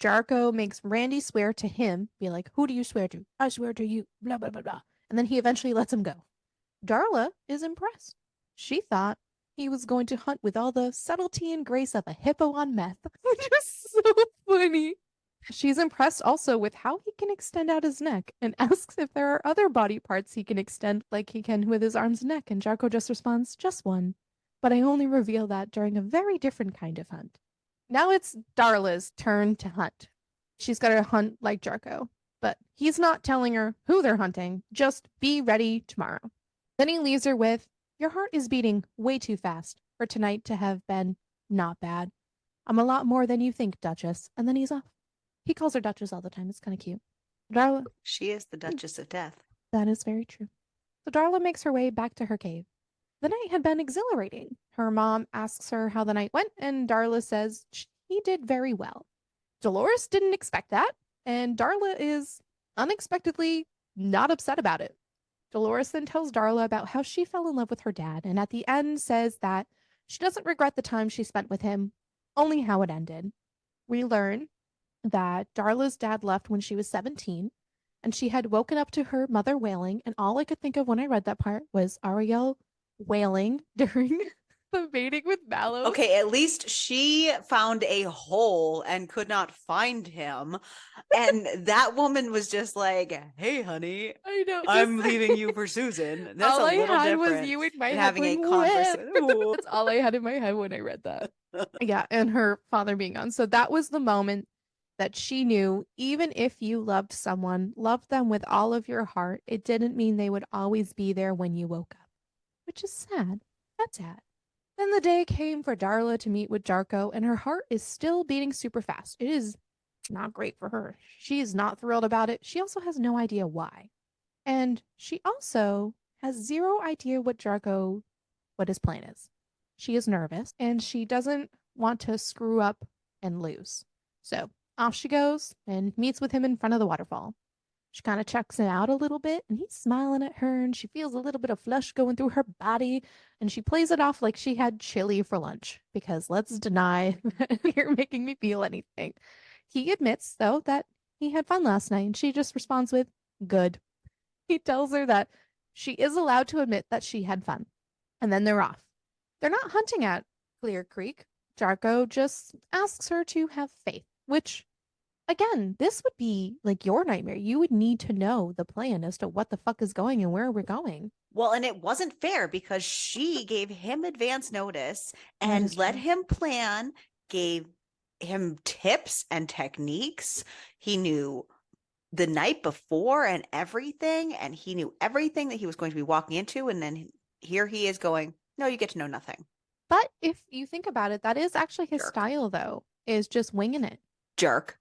Speaker 1: Jarko makes Randy swear to him, be like, who do you swear to? I swear to you, blah, blah, blah, blah. And then he eventually lets him go. Darla is impressed. She thought he was going to hunt with all the subtlety and grace of a hippo on meth, which is so funny. She's impressed also with how he can extend out his neck and asks if there are other body parts he can extend like he can with his arms and neck, and Jarko just responds, just one. But I only reveal that during a very different kind of hunt. Now it's Darla's turn to hunt. She's got to hunt like Jarko, but he's not telling her who they're hunting, just be ready tomorrow. Then he leaves her with, your heart is beating way too fast for tonight to have been not bad. I'm a lot more than you think, Duchess. And then he's off. He calls her Duchess all the time. It's kind of cute. Darla.
Speaker 2: She is the Duchess of Death.
Speaker 1: That is very true. So Darla makes her way back to her cave. The night had been exhilarating. Her mom asks her how the night went, and Darla says she did very well. Dolores didn't expect that, and Darla is unexpectedly not upset about it. Dolores then tells Darla about how she fell in love with her dad, and at the end says that She doesn't regret the time she spent with him, only how it ended. We learn that Darla's dad left when she was 17, and she had woken up to her mother wailing. And all I could think of when I read that part was Ariel wailing during the mating with Mallow.
Speaker 2: Okay, at least she found a hole and could not find him. And that woman was just like, hey, honey,
Speaker 1: I know.
Speaker 2: I'm leaving you for Susan. That's
Speaker 1: all
Speaker 2: a
Speaker 1: I
Speaker 2: little
Speaker 1: had was
Speaker 2: different
Speaker 1: you in my
Speaker 2: than
Speaker 1: head
Speaker 2: having a
Speaker 1: going, whip.
Speaker 2: conversation.
Speaker 1: That's all I had in my head when I read that. Yeah, and her father being on. So that was the moment that she knew even if you loved someone, loved them with all of your heart, it didn't mean they would always be there when you woke up, which is sad. That's sad. Then the day came for Darla to meet with Jarko, and her heart is still beating super fast. It is not great for her. She's not thrilled about it. She also has no idea why. And she also has zero idea what his plan is. She is nervous and she doesn't want to screw up and lose. So off she goes and meets with him in front of the waterfall. She kind of checks him out a little bit and he's smiling at her and she feels a little bit of flush going through her body and she plays it off like she had chili for lunch because let's deny that you're making me feel anything. He admits, though, that he had fun last night and she just responds with, good. He tells her that she is allowed to admit that she had fun. And then they're off. They're not hunting at Clear Creek. Jarko just asks her to have faith, which, again, this would be like your nightmare. You would need to know the plan as to what the fuck is going and where we're going.
Speaker 2: Well, and it wasn't fair because she gave him advance notice
Speaker 1: That
Speaker 2: and
Speaker 1: is
Speaker 2: let
Speaker 1: true.
Speaker 2: him plan, gave him tips and techniques. He knew the night before and everything, and he knew everything that he was going to be walking into. And then here he is going, no, you get to know nothing.
Speaker 1: But if you think about it, that is actually his
Speaker 2: Jerk.
Speaker 1: style, though, is just winging it.
Speaker 2: Jerk.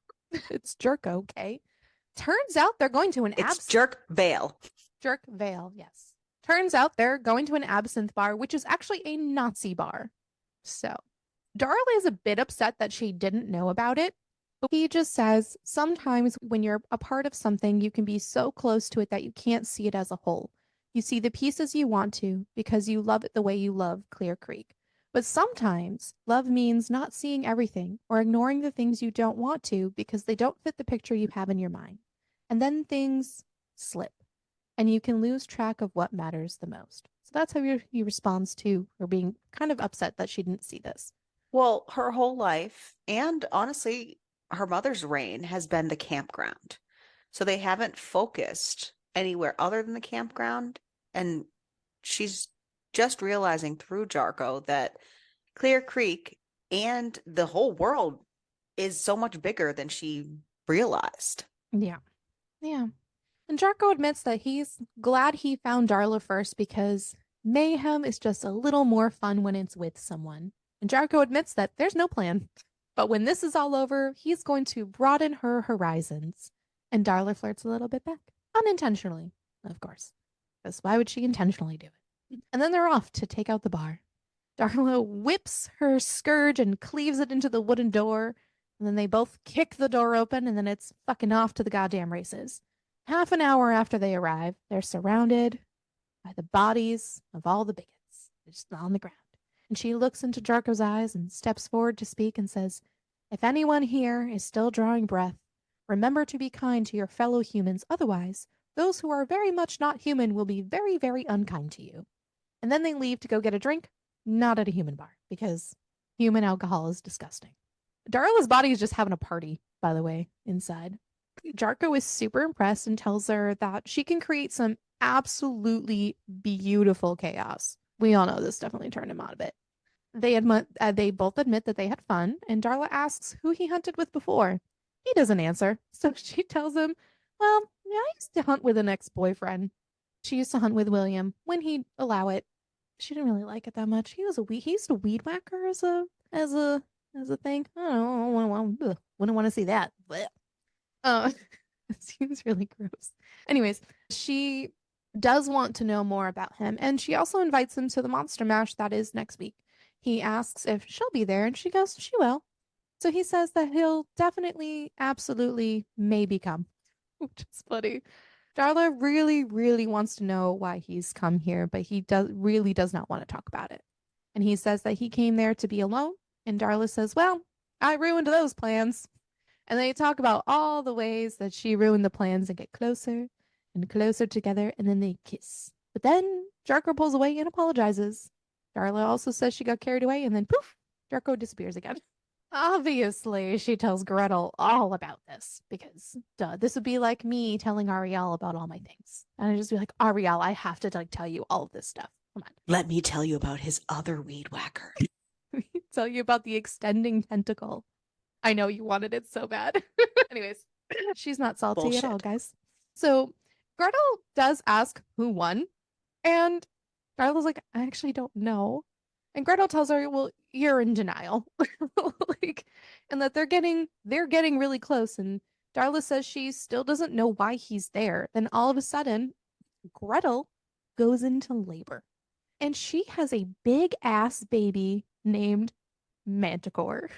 Speaker 1: It's Jerko, okay? Turns out they're going to an
Speaker 2: It's
Speaker 1: absinthe.
Speaker 2: Jerk Vale.
Speaker 1: Jerk Vale, yes. Turns out they're going to an absinthe bar, which is actually a Nazi bar. So, Darla is a bit upset that she didn't know about it. But he just says sometimes when you're a part of something, you can be so close to it that you can't see it as a whole. You see the pieces you want to because you love it the way you love Clear Creek. But sometimes love means not seeing everything or ignoring the things you don't want to because they don't fit the picture you have in your mind. And then things slip and you can lose track of what matters the most. So that's how he responds to her being kind of upset that she didn't see this.
Speaker 2: Well, her whole life, and honestly, her mother's reign has been the campground. So they haven't focused anywhere other than the campground. And she's just realizing through Jarko that Clear Creek and the whole world is so much bigger than she realized.
Speaker 1: Yeah. Yeah. And Jarko admits that he's glad he found Darla first because mayhem is just a little more fun when it's with someone. And Jarko admits that there's no plan. But when this is all over, he's going to broaden her horizons. And Darla flirts a little bit back. Unintentionally, of course. Because why would she intentionally do it? And then they're off to take out the bar. Darla whips her scourge and cleaves it into the wooden door. And then they both kick the door open, and then it's fucking off to the goddamn races. Half an hour after they arrive, they're surrounded by the bodies of all the bigots just on the ground. And she looks into Jarko's eyes and steps forward to speak and says, if anyone here is still drawing breath, remember to be kind to your fellow humans. Otherwise, those who are very much not human will be very, very unkind to you. And then they leave to go get a drink, not at a human bar, because human alcohol is disgusting. Darla's body is just having a party, by the way, inside. Jarko is super impressed and tells her that she can create some absolutely beautiful chaos. We all know this definitely turned him on a bit. They both admit that they had fun, and Darla asks who he hunted with before. He doesn't answer, so she tells him, well, yeah, I used to hunt with an ex-boyfriend. She used to hunt with William when he'd allow it. She didn't really like it that much. He used to weed whack her as a thing. I don't know, wouldn't want to see that. Blech. It seems really gross. Anyways, she does want to know more about him, and she also invites him to the Monster Mash that is next week. He asks if she'll be there, and she goes, she will. So he says that he'll definitely, absolutely, maybe come, which is funny. Darla really, really wants to know why he's come here, but he really does not want to talk about it. And he says that he came there to be alone. And Darla says, well, I ruined those plans. And they talk about all the ways that she ruined the plans and get closer and closer together. And then they kiss. But then Jarko pulls away and apologizes. Darla also says she got carried away. And then poof, Jarko disappears again. Obviously, she tells Gretel all about this because, duh, this would be like me telling Ariel about all my things. And I'd just be like, Ariel, I have to like tell you all of this stuff. Come on.
Speaker 2: Let me tell you about his other weed whacker.
Speaker 1: Tell you about the extending tentacle. I know you wanted it so bad. Anyways, she's not salty at all, guys. So Gretel does ask who won, and Darla's like, I actually don't know. And Gretel tells her, well, you're in denial. Like, and that they're getting really close. And Darla says she still doesn't know why he's there. Then all of a sudden, Gretel goes into labor. And she has a big ass baby named Manticore.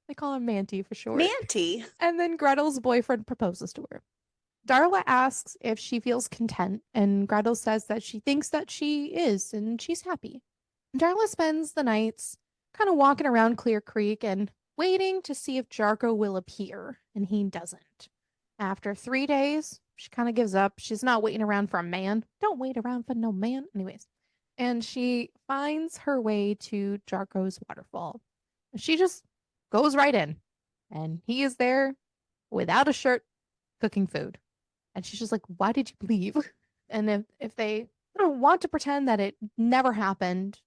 Speaker 1: They call him Manty for short.
Speaker 2: Manty.
Speaker 1: And then Gretel's boyfriend proposes to her. Darla asks if she feels content, and Gretel says that she thinks that she is, and she's happy. Darla spends the nights kind of walking around Clear Creek and waiting to see if Jarko will appear, and he doesn't. After 3 days, she kind of gives up. She's not waiting around for a man. Don't wait around for no man. Anyways. And she finds her way to Jarko's waterfall. She just goes right in, and he is there without a shirt cooking food. And she's just like, why did you leave? And if they don't want to pretend that it never happened,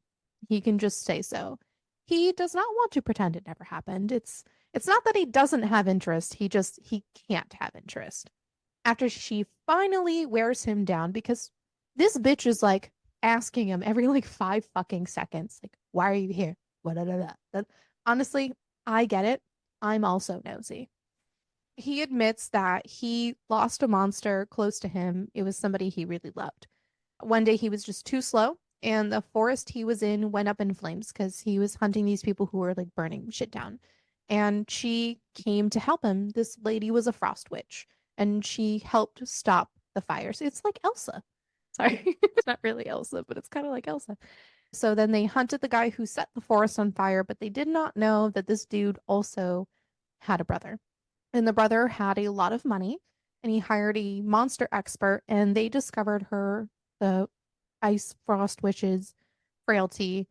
Speaker 1: he can just say so. He does not want to pretend it never happened. It's not that he doesn't have interest. He can't have interest. After she finally wears him down, because this bitch is like asking him every like 5 fucking seconds, like, why are you here? What? Honestly, I get it. I'm also nosy. He admits that he lost a monster close to him. It was somebody he really loved. One day he was just too slow, and the forest he was in went up in flames because he was hunting these people who were like burning shit down. And she came to help him. This lady was a frost witch, and she helped stop the fires. It's like Elsa. Sorry, it's not really Elsa, but it's kind of like Elsa. So then they hunted the guy who set the forest on fire, but they did not know that this dude also had a brother. And the brother had a lot of money, and he hired a monster expert, and they discovered the ice frost witch's frailty,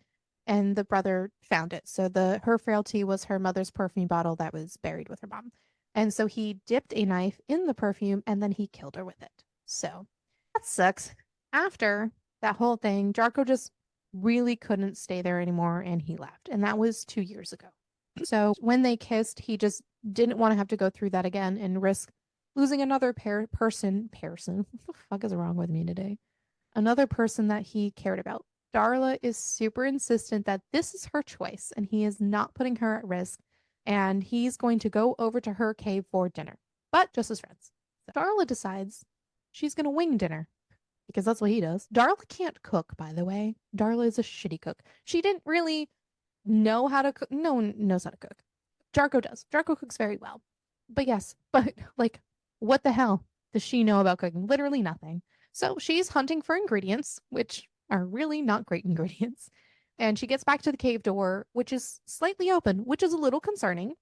Speaker 1: and the brother found it. So her frailty was her mother's perfume bottle that was buried with her mom. And so he dipped a knife in the perfume and then he killed her with it. So that sucks. After that whole thing, Jarko just really couldn't stay there anymore and he left. And that was 2 years ago. So when they kissed, he just didn't want to have to go through that again and risk losing another person. What the fuck is wrong with me today? Another person that he cared about. Darla is super insistent that this is her choice and he is not putting her at risk. And he's going to go over to her cave for dinner, but just as friends. So Darla decides she's going to wing dinner because that's what he does. Darla can't cook, by the way. Darla is a shitty cook. She didn't really know how to cook. No one knows how to cook. Jarko does. Jarko cooks very well. But yes, but like, what the hell does she know about cooking? Literally nothing. So she's hunting for ingredients, which are really not great ingredients. And she gets back to the cave door, which is slightly open, which is a little concerning.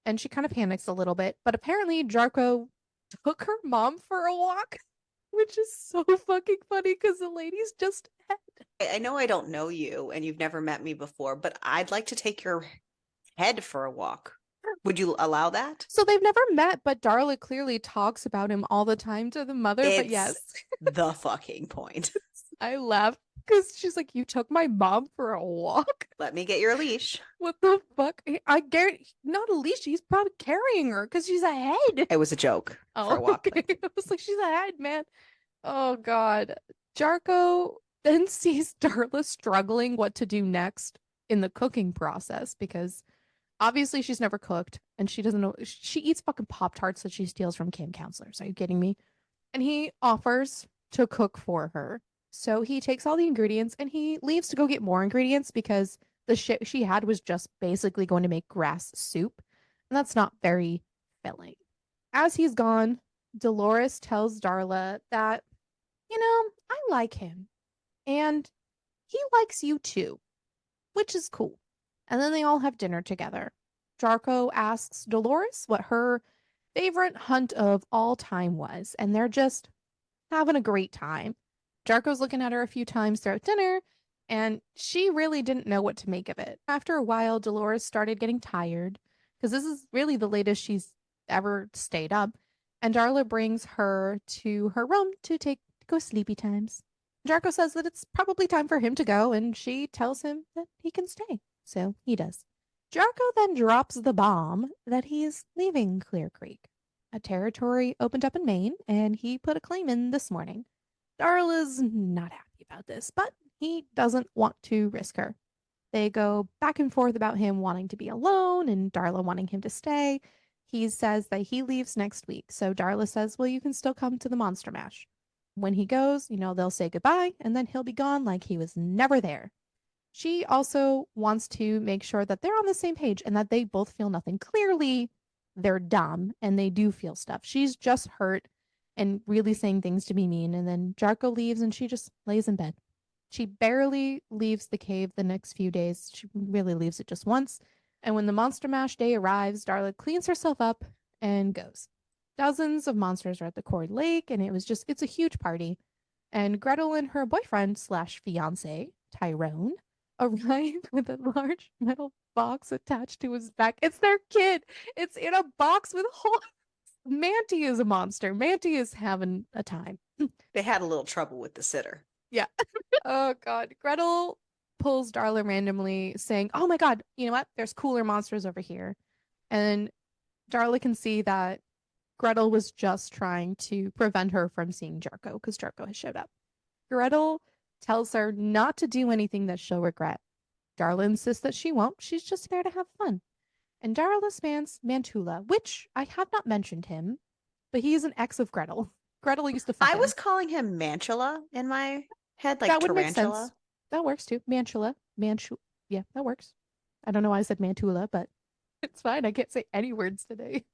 Speaker 1: And she kind of panics a little bit. But apparently, Jarko took her mom for a walk, which is so fucking funny because the lady's just dead.
Speaker 2: I know I don't know you and you've never met me before, but I'd like to take your head for a walk. Would you allow that?
Speaker 1: So they've never met, but Darla clearly talks about him all the time to the mother. But yes,
Speaker 2: the fucking point.
Speaker 1: I laughed because she's like, "You took my mom for a walk."
Speaker 2: Let me get your leash.
Speaker 1: What the fuck? I guarantee not a leash. He's probably carrying her because she's a head.
Speaker 2: It was a joke for a walk.
Speaker 1: Okay. I was like, she's a head, man. Oh god. Jarko then sees Darla struggling what to do next in the cooking process because obviously she's never cooked and she doesn't know. She eats fucking Pop Tarts that she steals from camp counselors. Are you kidding me? And he offers to cook for her. So he takes all the ingredients and he leaves to go get more ingredients because the shit she had was just basically going to make grass soup. And that's not very filling. As he's gone, Dolores tells Darla that, I like him. And he likes you too. which is cool. And then they all have dinner together. Jarko asks Dolores what her favorite hunt of all time was, and they're just having a great time. Jarko's looking at her a few times throughout dinner, and she really didn't know what to make of it. After a while, Dolores started getting tired because this is really the latest she's ever stayed up, and Darla brings her to her room to go sleepy times. Jarko says that it's probably time for him to go, and she tells him that he can stay. So he does. Jarko then drops the bomb that he's leaving Clear Creek. A territory opened up in Maine, and he put a claim in this morning. Darla's not happy about this, but he doesn't want to risk her. They go back and forth about him wanting to be alone and Darla wanting him to stay. He says that he leaves next week, so Darla says, well, you can still come to the Monster Mash. When he goes, they'll say goodbye, and then he'll be gone like he was never there. She also wants to make sure that they're on the same page and that they both feel nothing. Clearly, they're dumb and they do feel stuff. She's just hurt and really saying things to be mean. And then Jarko leaves and she just lays in bed. She barely leaves the cave the next few days. She really leaves it just once. And when the Monster Mash day arrives, Darla cleans herself up and goes. Dozens of monsters are at the Cord Lake, and it's a huge party. And Gretel and her boyfriend slash fiance, Tyrone, arrive with a large metal box attached to his back. It's their kid. It's in a box with holes. Manty is a monster. Manty is having a time.
Speaker 2: They had a little trouble with the sitter.
Speaker 1: Yeah. Oh God. Gretel pulls Darla randomly, saying, "Oh my God, you know what? There's cooler monsters over here." And Darla can see that Gretel was just trying to prevent her from seeing Jarko because Jarko has showed up. Gretel tells her not to do anything that she'll regret. Darla insists that she won't. She's just there to have fun. And Darla spans Mantula, which I have not mentioned him, but he is an ex of Gretel. Gretel used to fuck
Speaker 2: I
Speaker 1: him.
Speaker 2: was calling him Mantula in my head, like
Speaker 1: That would make
Speaker 2: tarantula.
Speaker 1: sense. That works too. Mantula. Yeah, that works. I don't know why I said Mantula, but it's fine. I can't say any words today.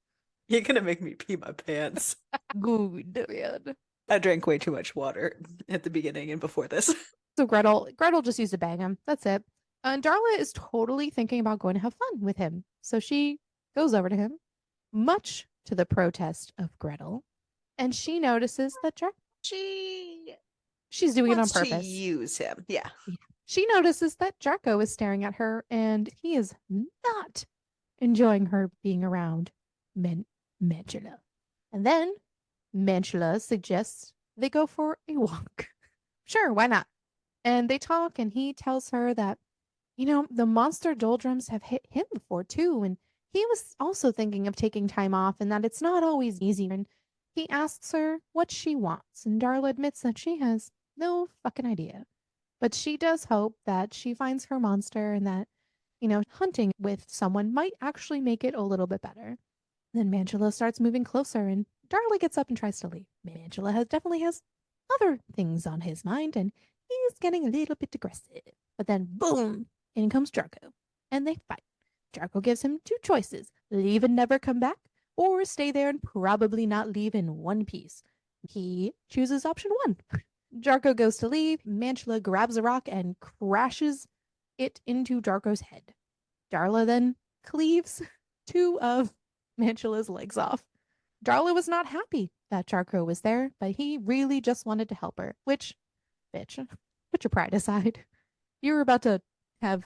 Speaker 2: You're gonna make me pee my pants.
Speaker 1: Good, man.
Speaker 2: I drank way too much water at the beginning and before this.
Speaker 1: So Gretel just used to bang him. That's it. And Darla is totally thinking about going to have fun with him. So she goes over to him, much to the protest of Gretel, and she notices that she's doing it on
Speaker 2: Wants to
Speaker 1: purpose.
Speaker 2: use him. Yeah.
Speaker 1: She notices that Jarko is staring at her, and he is not enjoying her being around Mantula. And then Mantula suggests they go for a walk. Sure, why not? And they talk, and he tells her that, the monster doldrums have hit him before too, and he was also thinking of taking time off, and that it's not always easy. And he asks her what she wants, and Darla admits that she has no fucking idea. But she does hope that she finds her monster and that, hunting with someone might actually make it a little bit better. Then Mantula starts moving closer, and Darla gets up and tries to leave. Mantula definitely has other things on his mind, and he's getting a little bit aggressive. But then, boom, in comes Jarko, and they fight. Jarko gives him two choices: leave and never come back, or stay there and probably not leave in one piece. He chooses option one. Jarko goes to leave. Mantula grabs a rock and crashes it into Jarko's head. Darla then cleaves two of Mantula's legs off. Darla was not happy that Jarko was there, but he really just wanted to help her, which, bitch, put your pride aside. You were about to have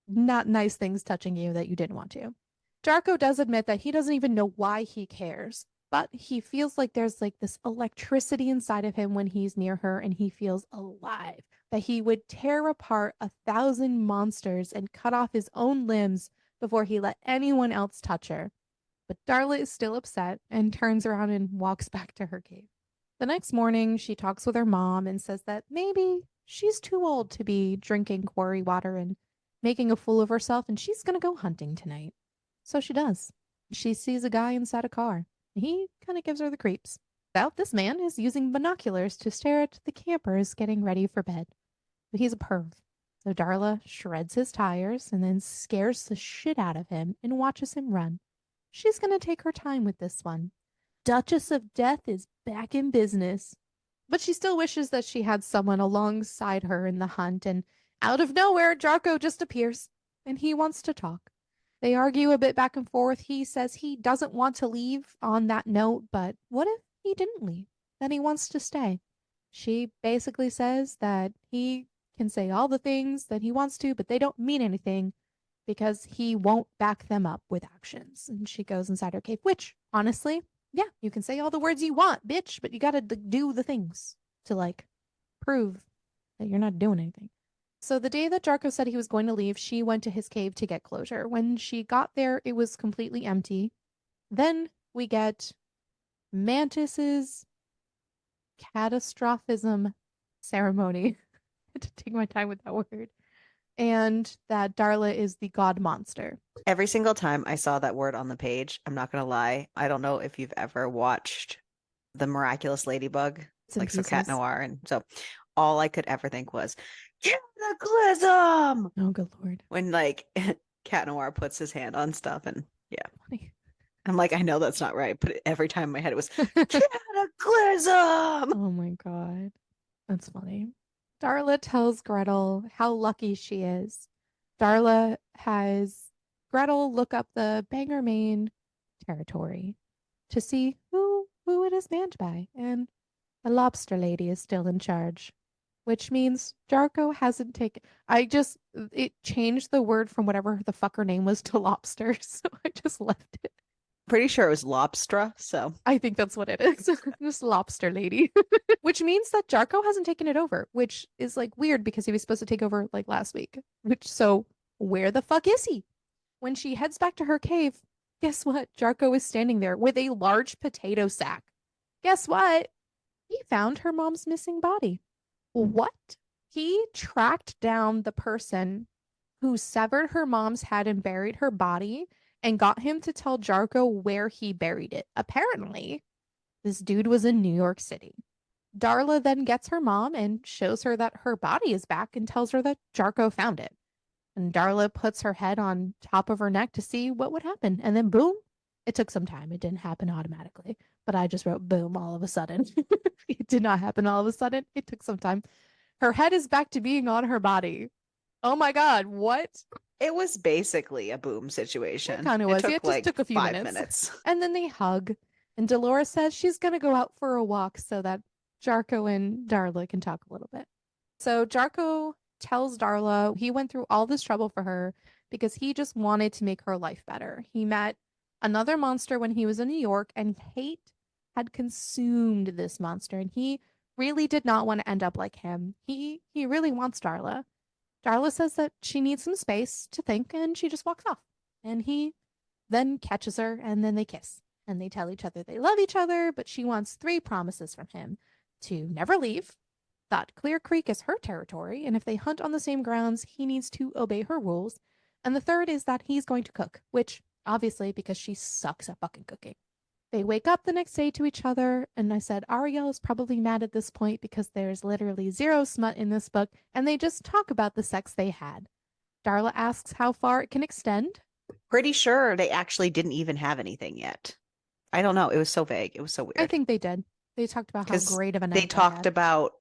Speaker 1: not nice things touching you that you didn't want to. Jarko does admit that he doesn't even know why he cares, but he feels like there's like this electricity inside of him when he's near her and he feels alive, that he would tear apart 1,000 monsters and cut off his own limbs before he let anyone else touch her. But Darla is still upset and turns around and walks back to her cave. The next morning, she talks with her mom and says that maybe she's too old to be drinking quarry water and making a fool of herself, and she's going to go hunting tonight. So she does. She sees a guy inside a car. He kind of gives her the creeps. Well, this man is using binoculars to stare at the campers getting ready for bed. But he's a perv. So Darla shreds his tires and then scares the shit out of him and watches him run. She's going to take her time with this one. Duchess of Death is back in business. But she still wishes that she had someone alongside her in the hunt, and Out of nowhere, Jarko just appears and he wants to talk. They argue a bit back and forth. He says he doesn't want to leave on that note, but what if he didn't leave? That he wants to stay. She basically says that he can say all the things that he wants to, but they don't mean anything because he won't back them up with actions. And she goes inside her cave, which honestly, yeah, you can say all the words you want, bitch, but you gotta do the things to like prove that you're not doing anything. So the day that Jarko said he was going to leave, she went to his cave to get closure. When she got there, it was completely empty. Then we get Mantis's catastrophism ceremony. I had to take my time with that word. And that Darla is the god monster.
Speaker 2: Every single time I saw that word on the page, I'm not gonna lie, I don't know if you've ever watched The Miraculous Ladybug,
Speaker 1: It's in
Speaker 2: like so Cat
Speaker 1: pieces.
Speaker 2: Noir, and so all I could ever think was cataclysm
Speaker 1: Oh, good lord.
Speaker 2: when like Cat Noir puts his hand on stuff, and yeah,
Speaker 1: Funny.
Speaker 2: I'm like, I know that's not right, but every time in my head it was cataclysm.
Speaker 1: Oh my god. That's funny. Darla tells Gretel how lucky she is. Darla has Gretel look up the Bangor, Maine territory to see who it is manned by, and a lobster lady is still in charge, which means Jarko hasn't taken. It changed the word from whatever the fuck her name was to lobster, so I just left it.
Speaker 2: Pretty sure it was lobstra, so
Speaker 1: I think that's what it is. Just lobster lady. Which means that Jarko hasn't taken it over, which is like weird because he was supposed to take over like last week. Which so where the fuck is he? When she heads back to her cave, guess what? Jarko is standing there with a large potato sack. Guess what? He found her mom's missing body. What? He tracked down the person who severed her mom's head and buried her body and got him to tell Jarko where he buried it. Apparently, this dude was in New York City. Darla then gets her mom and shows her that her body is back and tells her that Jarko found it. And Darla puts her head on top of her neck to see what would happen. And then boom, it took some time. It didn't happen automatically. But I just wrote boom all of a sudden. It did not happen all of a sudden. It took some time. Her head is back to being on her body. Oh my God, what?
Speaker 2: it was basically a boom
Speaker 1: It
Speaker 2: situation.
Speaker 1: kind of
Speaker 2: It
Speaker 1: was. Yeah,
Speaker 2: took
Speaker 1: it just
Speaker 2: like
Speaker 1: took a few
Speaker 2: 5 minutes.
Speaker 1: And then they hug. And Dolores says she's going to go out for a walk so that Jarko and Darla can talk a little bit. So Jarko tells Darla he went through all this trouble for her because he just wanted to make her life better. He met another monster when he was in New York, and hate had consumed this monster, and he really did not want to end up like him. He really wants Darla. Darla says that she needs some space to think, and she just walks off. And he then catches her, and then they kiss. And they tell each other they love each other, but she wants three promises from him: to never leave, that Clear Creek is her territory, and if they hunt on the same grounds, he needs to obey her rules. And the third is that he's going to cook, which obviously because she sucks at fucking cooking. They wake up the next day to each other, and I said Ariel is probably mad at this point because there's literally zero smut in this book, and they just talk about the sex they had. Darla asks how far it can extend.
Speaker 2: Pretty sure they actually didn't even have anything yet. I don't know. It was so vague. It was so
Speaker 1: I
Speaker 2: weird.
Speaker 1: think they did. They talked about how
Speaker 2: Because
Speaker 1: great of a
Speaker 2: they
Speaker 1: night they
Speaker 2: talked
Speaker 1: had.
Speaker 2: about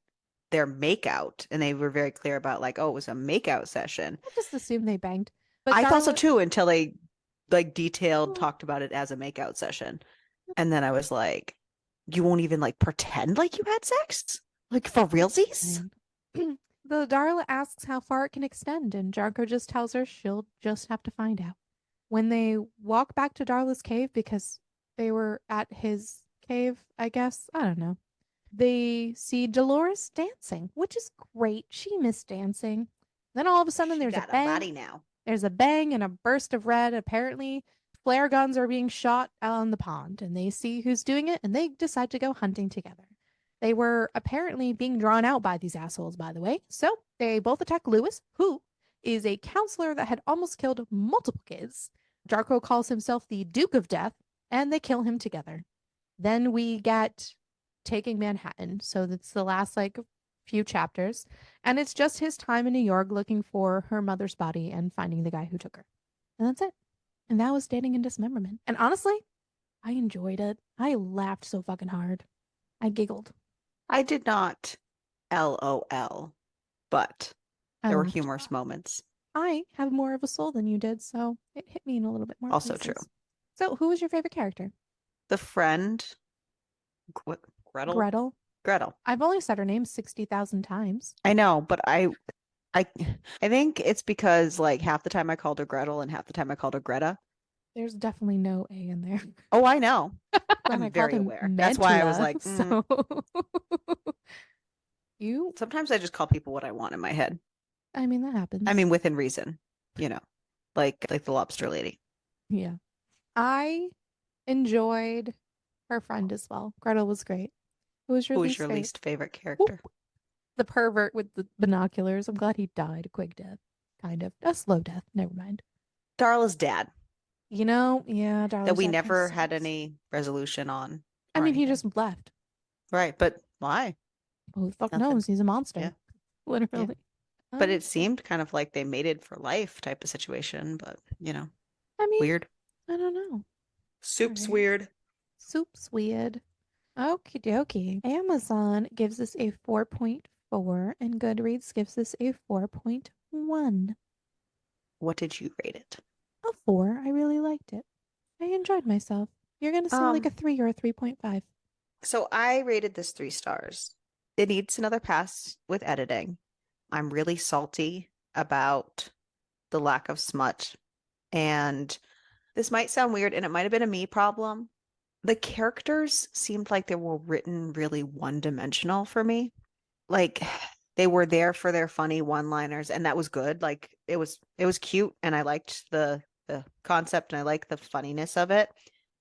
Speaker 2: their makeout and they were very clear about like, oh, it was a makeout session.
Speaker 1: I just assumed they banged. But
Speaker 2: I thought so
Speaker 1: Darla,
Speaker 2: too until they like detailed
Speaker 1: well,
Speaker 2: talked about it as a makeout session. And then I was like, you won't even like pretend like you had sex? Like for realsies?
Speaker 1: the Darla asks how far it can extend, and Jarko just tells her she'll just have to find out. When they walk back to Darla's cave, because they were at his cave, I guess, I don't know, they see Dolores dancing, which is great. She missed dancing. Then all of a sudden
Speaker 2: She
Speaker 1: there's a
Speaker 2: got a
Speaker 1: bang.
Speaker 2: body now.
Speaker 1: There's a bang and a burst of red. Apparently, flare guns are being shot out on the pond, and they see who's doing it, and they decide to go hunting together. They were apparently being drawn out by these assholes, by the way. So they both attack Lewis, who is a counselor that had almost killed multiple kids. Jarko calls himself the Duke of Death, and they kill him together. Then we get taking Manhattan. So that's the last like few chapters. And it's just his time in New York looking for her mother's body and finding the guy who took her. And that's it. And that was Dating and Dismemberment. And honestly, I enjoyed it. I laughed so fucking hard. I giggled.
Speaker 2: I did not LOL, but
Speaker 1: I
Speaker 2: There were
Speaker 1: laughed.
Speaker 2: humorous moments.
Speaker 1: I have more of a soul than you did, so it hit me in a little bit more
Speaker 2: Also
Speaker 1: places.
Speaker 2: true.
Speaker 1: So, who was your favorite character?
Speaker 2: The friend, what, Gretel?
Speaker 1: Gretel.
Speaker 2: Gretel.
Speaker 1: I've only said her name 60,000 times.
Speaker 2: I know, but I, I think it's because like half the time I called her Gretel and half the time I called her Greta.
Speaker 1: There's definitely no A in there.
Speaker 2: Oh, I know.
Speaker 1: And
Speaker 2: I'm
Speaker 1: I called
Speaker 2: very
Speaker 1: him
Speaker 2: aware. That's why I was
Speaker 1: Mantla.
Speaker 2: like,
Speaker 1: So you,
Speaker 2: sometimes I just call people what I want in my head.
Speaker 1: I mean, that
Speaker 2: I
Speaker 1: happens.
Speaker 2: mean, within reason, you know, like the lobster lady.
Speaker 1: Yeah. I enjoyed her friend as well. Gretel was great. Who was your
Speaker 2: Who's
Speaker 1: least
Speaker 2: your
Speaker 1: favorite?
Speaker 2: least favorite
Speaker 1: Whoop.
Speaker 2: character?
Speaker 1: The pervert with the binoculars. I'm glad he died a quick death. Kind of. A slow death. Never mind.
Speaker 2: Darla's dad,
Speaker 1: Yeah,
Speaker 2: that
Speaker 1: Darla's
Speaker 2: we
Speaker 1: dad kind of
Speaker 2: never had
Speaker 1: sucks.
Speaker 2: any resolution on
Speaker 1: I
Speaker 2: or
Speaker 1: mean, he
Speaker 2: anything.
Speaker 1: just left.
Speaker 2: Right, but why?
Speaker 1: Who the fuck
Speaker 2: Nothing.
Speaker 1: knows? He's a
Speaker 2: Yeah,
Speaker 1: monster.
Speaker 2: yeah.
Speaker 1: Literally.
Speaker 2: But
Speaker 1: Um,
Speaker 2: it seemed kind of like they mated for life type of situation, but
Speaker 1: I mean,
Speaker 2: weird.
Speaker 1: I don't know. All
Speaker 2: Soup's
Speaker 1: right.
Speaker 2: weird.
Speaker 1: Soup's weird. Okie dokie. Amazon gives us a 4.4 and Goodreads gives us a 4.1.
Speaker 2: What did you rate it?
Speaker 1: A 4. I really liked it. I enjoyed myself. You're going to say like a
Speaker 2: Um,
Speaker 1: 3 or a 3.5.
Speaker 2: so I rated this 3 stars. It needs another pass with editing. I'm really salty about the lack of smut. And this might sound weird, and it might have been a me problem. The characters seemed like they were written really one-dimensional for me. Like they were there for their funny one-liners, and that was good. Like it was cute, and I liked the concept, and I liked the funniness of it.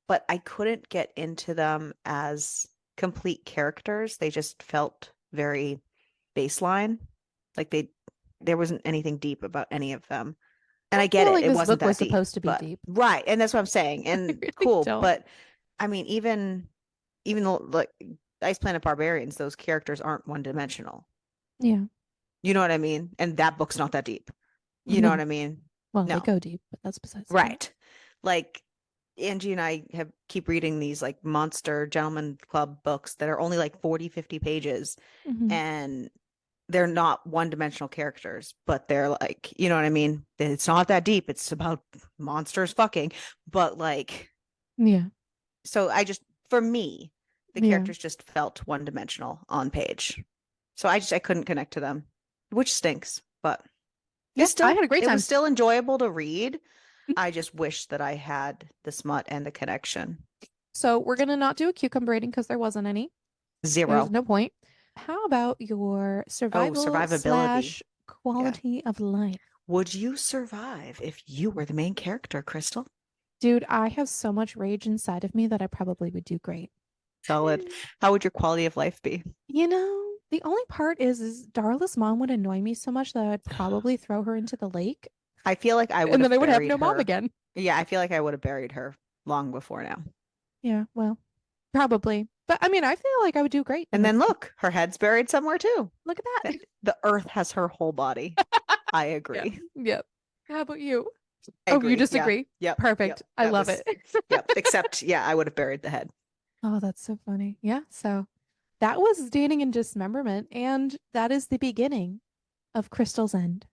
Speaker 2: But I couldn't get into them as complete characters. They just felt very baseline. Like there wasn't anything deep about any of them. And
Speaker 1: I
Speaker 2: I get
Speaker 1: feel
Speaker 2: it.
Speaker 1: like
Speaker 2: It
Speaker 1: this
Speaker 2: wasn't
Speaker 1: book was
Speaker 2: that deep,
Speaker 1: supposed to be
Speaker 2: but
Speaker 1: deep.
Speaker 2: right. And that's what I'm saying.
Speaker 1: I
Speaker 2: And
Speaker 1: really
Speaker 2: cool.
Speaker 1: don't.
Speaker 2: But I mean, even though like Ice Planet Barbarians, those characters aren't one dimensional.
Speaker 1: Yeah.
Speaker 2: You know what I mean? And that book's not that deep. You know what
Speaker 1: No.
Speaker 2: I mean?
Speaker 1: Well, they
Speaker 2: No.
Speaker 1: go deep, but that's besides the point.
Speaker 2: Right. Like Angie and I have keep reading these like monster gentleman club books that are only like 40, 50 pages,
Speaker 1: Mhm.
Speaker 2: and they're not one-dimensional characters, but they're like, you know what I mean? It's not that deep. It's about monsters fucking, but like,
Speaker 1: Yeah.
Speaker 2: so for me, the
Speaker 1: Yeah.
Speaker 2: characters just felt one-dimensional on page. So I couldn't connect to them, which stinks, but
Speaker 1: Yeah. I had a great
Speaker 2: it was
Speaker 1: time.
Speaker 2: still enjoyable to read. I just wish that I had the smut and the connection.
Speaker 1: So we're going to not do a cucumber rating because there wasn't any. There's
Speaker 2: 0.
Speaker 1: no point. How about your
Speaker 2: Oh,
Speaker 1: survival
Speaker 2: survivability.
Speaker 1: slash
Speaker 2: Yeah.
Speaker 1: quality of life?
Speaker 2: Would you survive if you were the main character, Crystal?
Speaker 1: Dude, I have so much rage inside of me that I probably would do great.
Speaker 2: Solid. How would your quality of life be?
Speaker 1: The only part is Darla's mom would annoy me so much that I'd probably throw her into the lake
Speaker 2: I feel like I would
Speaker 1: and then
Speaker 2: have
Speaker 1: I would have
Speaker 2: buried
Speaker 1: no mom
Speaker 2: her.
Speaker 1: again.
Speaker 2: Yeah, I feel like I would have buried her long before now.
Speaker 1: Yeah, well, probably. But I mean, I feel like I would do great in
Speaker 2: And then
Speaker 1: this.
Speaker 2: look, her head's buried somewhere too.
Speaker 1: Look at that.
Speaker 2: The earth has her whole body. I
Speaker 1: Yeah.
Speaker 2: agree.
Speaker 1: Yep. How about you?
Speaker 2: I
Speaker 1: Oh, you
Speaker 2: agree. Yeah.
Speaker 1: disagree?
Speaker 2: Yep.
Speaker 1: Perfect.
Speaker 2: Yep.
Speaker 1: I
Speaker 2: That
Speaker 1: love
Speaker 2: was,
Speaker 1: it.
Speaker 2: yep. Except, yeah, I would have buried the head.
Speaker 1: Oh, that's so funny. Yeah, so that was Dating and Dismemberment, and that is the beginning of Crystal's End.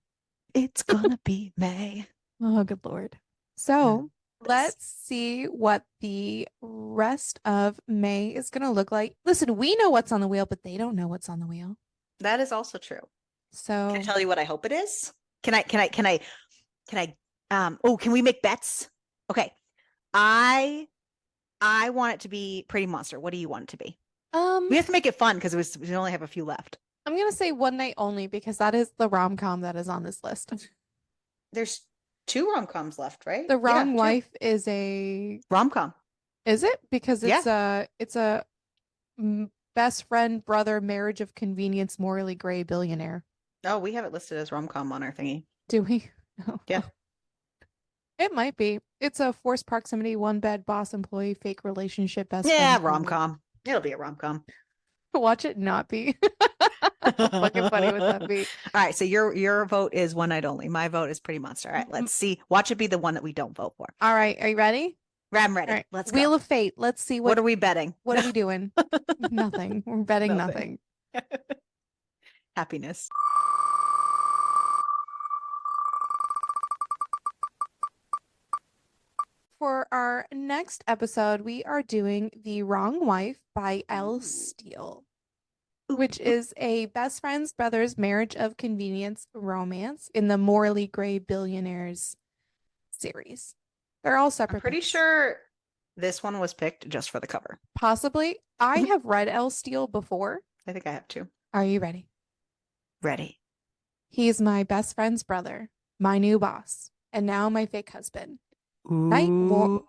Speaker 2: It's gonna be May.
Speaker 1: Oh, good Lord. So let's see what the rest of May is going to look like. Listen, we know what's on the wheel, but they don't know what's on the wheel.
Speaker 2: That is also true. Can I
Speaker 1: So,
Speaker 2: tell you what I hope it is? Can we make bets? Okay. I want it to be Pretty Monster. What do you want it to be?
Speaker 1: um,
Speaker 2: We have to make it fun because we only have a few left.
Speaker 1: I'm going to say One Night Only because that is the rom-com that is on this list.
Speaker 2: There's 2 rom-coms left, right?
Speaker 1: The
Speaker 2: Yeah,
Speaker 1: Wrong
Speaker 2: 2.
Speaker 1: Wife is a
Speaker 2: Rom-com.
Speaker 1: is it? Because
Speaker 2: Yeah.
Speaker 1: it's a best friend brother marriage of convenience morally gray billionaire.
Speaker 2: Oh, we have it listed as rom-com on our thingy.
Speaker 1: Do we? No.
Speaker 2: Yeah.
Speaker 1: It might be. It's a forced proximity, one bed boss employee, fake relationship, best
Speaker 2: Yeah,
Speaker 1: friend comedy.
Speaker 2: rom-com. It'll be a rom-com.
Speaker 1: Watch it not be. How fucking funny would that be?
Speaker 2: All right, so your vote is One Night Only. My vote is Pretty Monster. All right, let's see. Watch it be the one that we don't vote for.
Speaker 1: All right, are you ready?
Speaker 2: I'm ready.
Speaker 1: All right.
Speaker 2: Let's
Speaker 1: Wheel
Speaker 2: go.
Speaker 1: of Fate. Let's see
Speaker 2: What are we betting?
Speaker 1: what are we doing? Nothing. We're betting nothing.
Speaker 2: Happiness.
Speaker 1: for our next episode, we are doing The Wrong Wife by Elle Steele, which is a best friend's brother's marriage of convenience romance in the Morally Gray Billionaires series. They're all
Speaker 2: I'm
Speaker 1: separate
Speaker 2: pretty
Speaker 1: picks.
Speaker 2: sure this one was picked just for the cover.
Speaker 1: Possibly. I
Speaker 2: Mhm.
Speaker 1: have read Elle Steele before.
Speaker 2: I think I have to.
Speaker 1: Are you ready?
Speaker 2: Ready.
Speaker 1: He's my best friend's brother, my new boss, and now my fake husband.
Speaker 2: Ooh.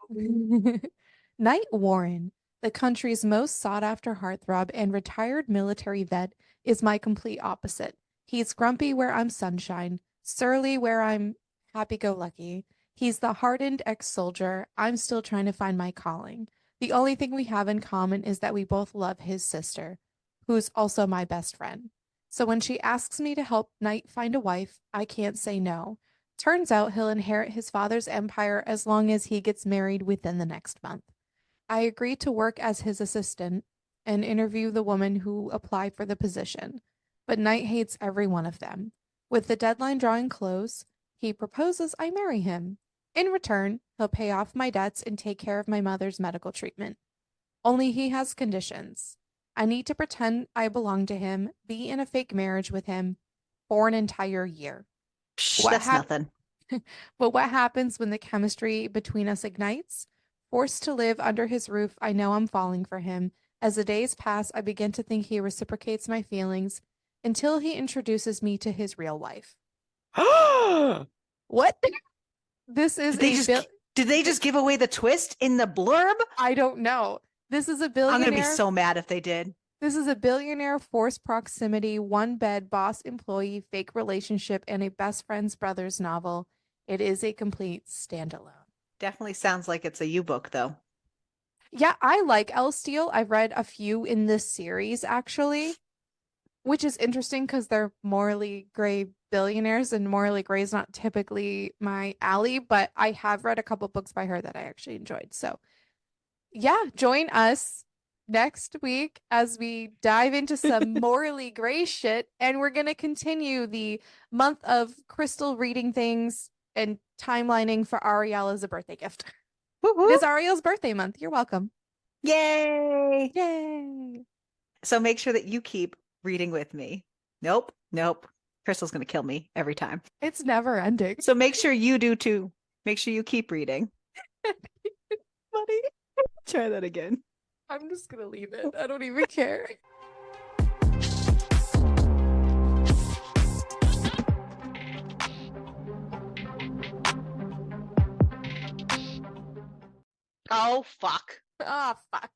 Speaker 1: Knight Warren, the country's most sought-after heartthrob and retired military vet, is my complete opposite. He's grumpy where I'm sunshine, surly where I'm happy-go-lucky. He's the hardened ex-soldier. I'm still trying to find my calling. The only thing we have in common is that we both love his sister, who's also my best friend. So when she asks me to help Knight find a wife, I can't say no. Turns out he'll inherit his father's empire as long as he gets married within the next month. I agree to work as his assistant and interview the woman who applied for the position, but Knight hates every one of them. With the deadline drawing close, he proposes I marry him. In return, he'll pay off my debts and take care of my mother's medical treatment. Only he has conditions. I need to pretend I belong to him, be in a fake marriage with him for an entire year.
Speaker 2: Psh,
Speaker 1: What
Speaker 2: that's
Speaker 1: hap-
Speaker 2: nothing.
Speaker 1: but what happens when the chemistry between us ignites? Forced to live under his roof, I know I'm falling for him. As the days pass, I begin to think he reciprocates my feelings until he introduces me to his real wife. What? This is
Speaker 2: Did they
Speaker 1: a
Speaker 2: just
Speaker 1: bill.
Speaker 2: did they just give away the twist in the blurb?
Speaker 1: I don't know. This is a
Speaker 2: I'm gonna be
Speaker 1: billionaire.
Speaker 2: so mad if they did.
Speaker 1: This is a billionaire forced proximity, one bed boss employee fake relationship, and a best friend's brother's novel. It is a complete standalone.
Speaker 2: Definitely sounds like it's a U book though.
Speaker 1: Yeah, I like Elle Steele. I've read a few in this series actually, which is interesting because they're morally gray billionaires, and morally gray is not typically my alley, but I have read a couple books by her that I actually enjoyed. So, yeah, join us next week as we dive into some morally gray shit, and we're going to continue the month of Crystal reading things and timelining for Ariel as a birthday gift. It is Ariel's birthday month. You're welcome.
Speaker 2: Yay!
Speaker 1: Yay.
Speaker 2: So make sure that you keep reading with me. Nope, nope. Crystal's gonna kill me every time.
Speaker 1: It's never ending.
Speaker 2: So make sure you do too. Make sure you keep reading.
Speaker 1: Funny.
Speaker 2: Try that again.
Speaker 1: I'm just gonna leave it. I don't even care.
Speaker 2: Oh, fuck.
Speaker 1: Oh, fuck.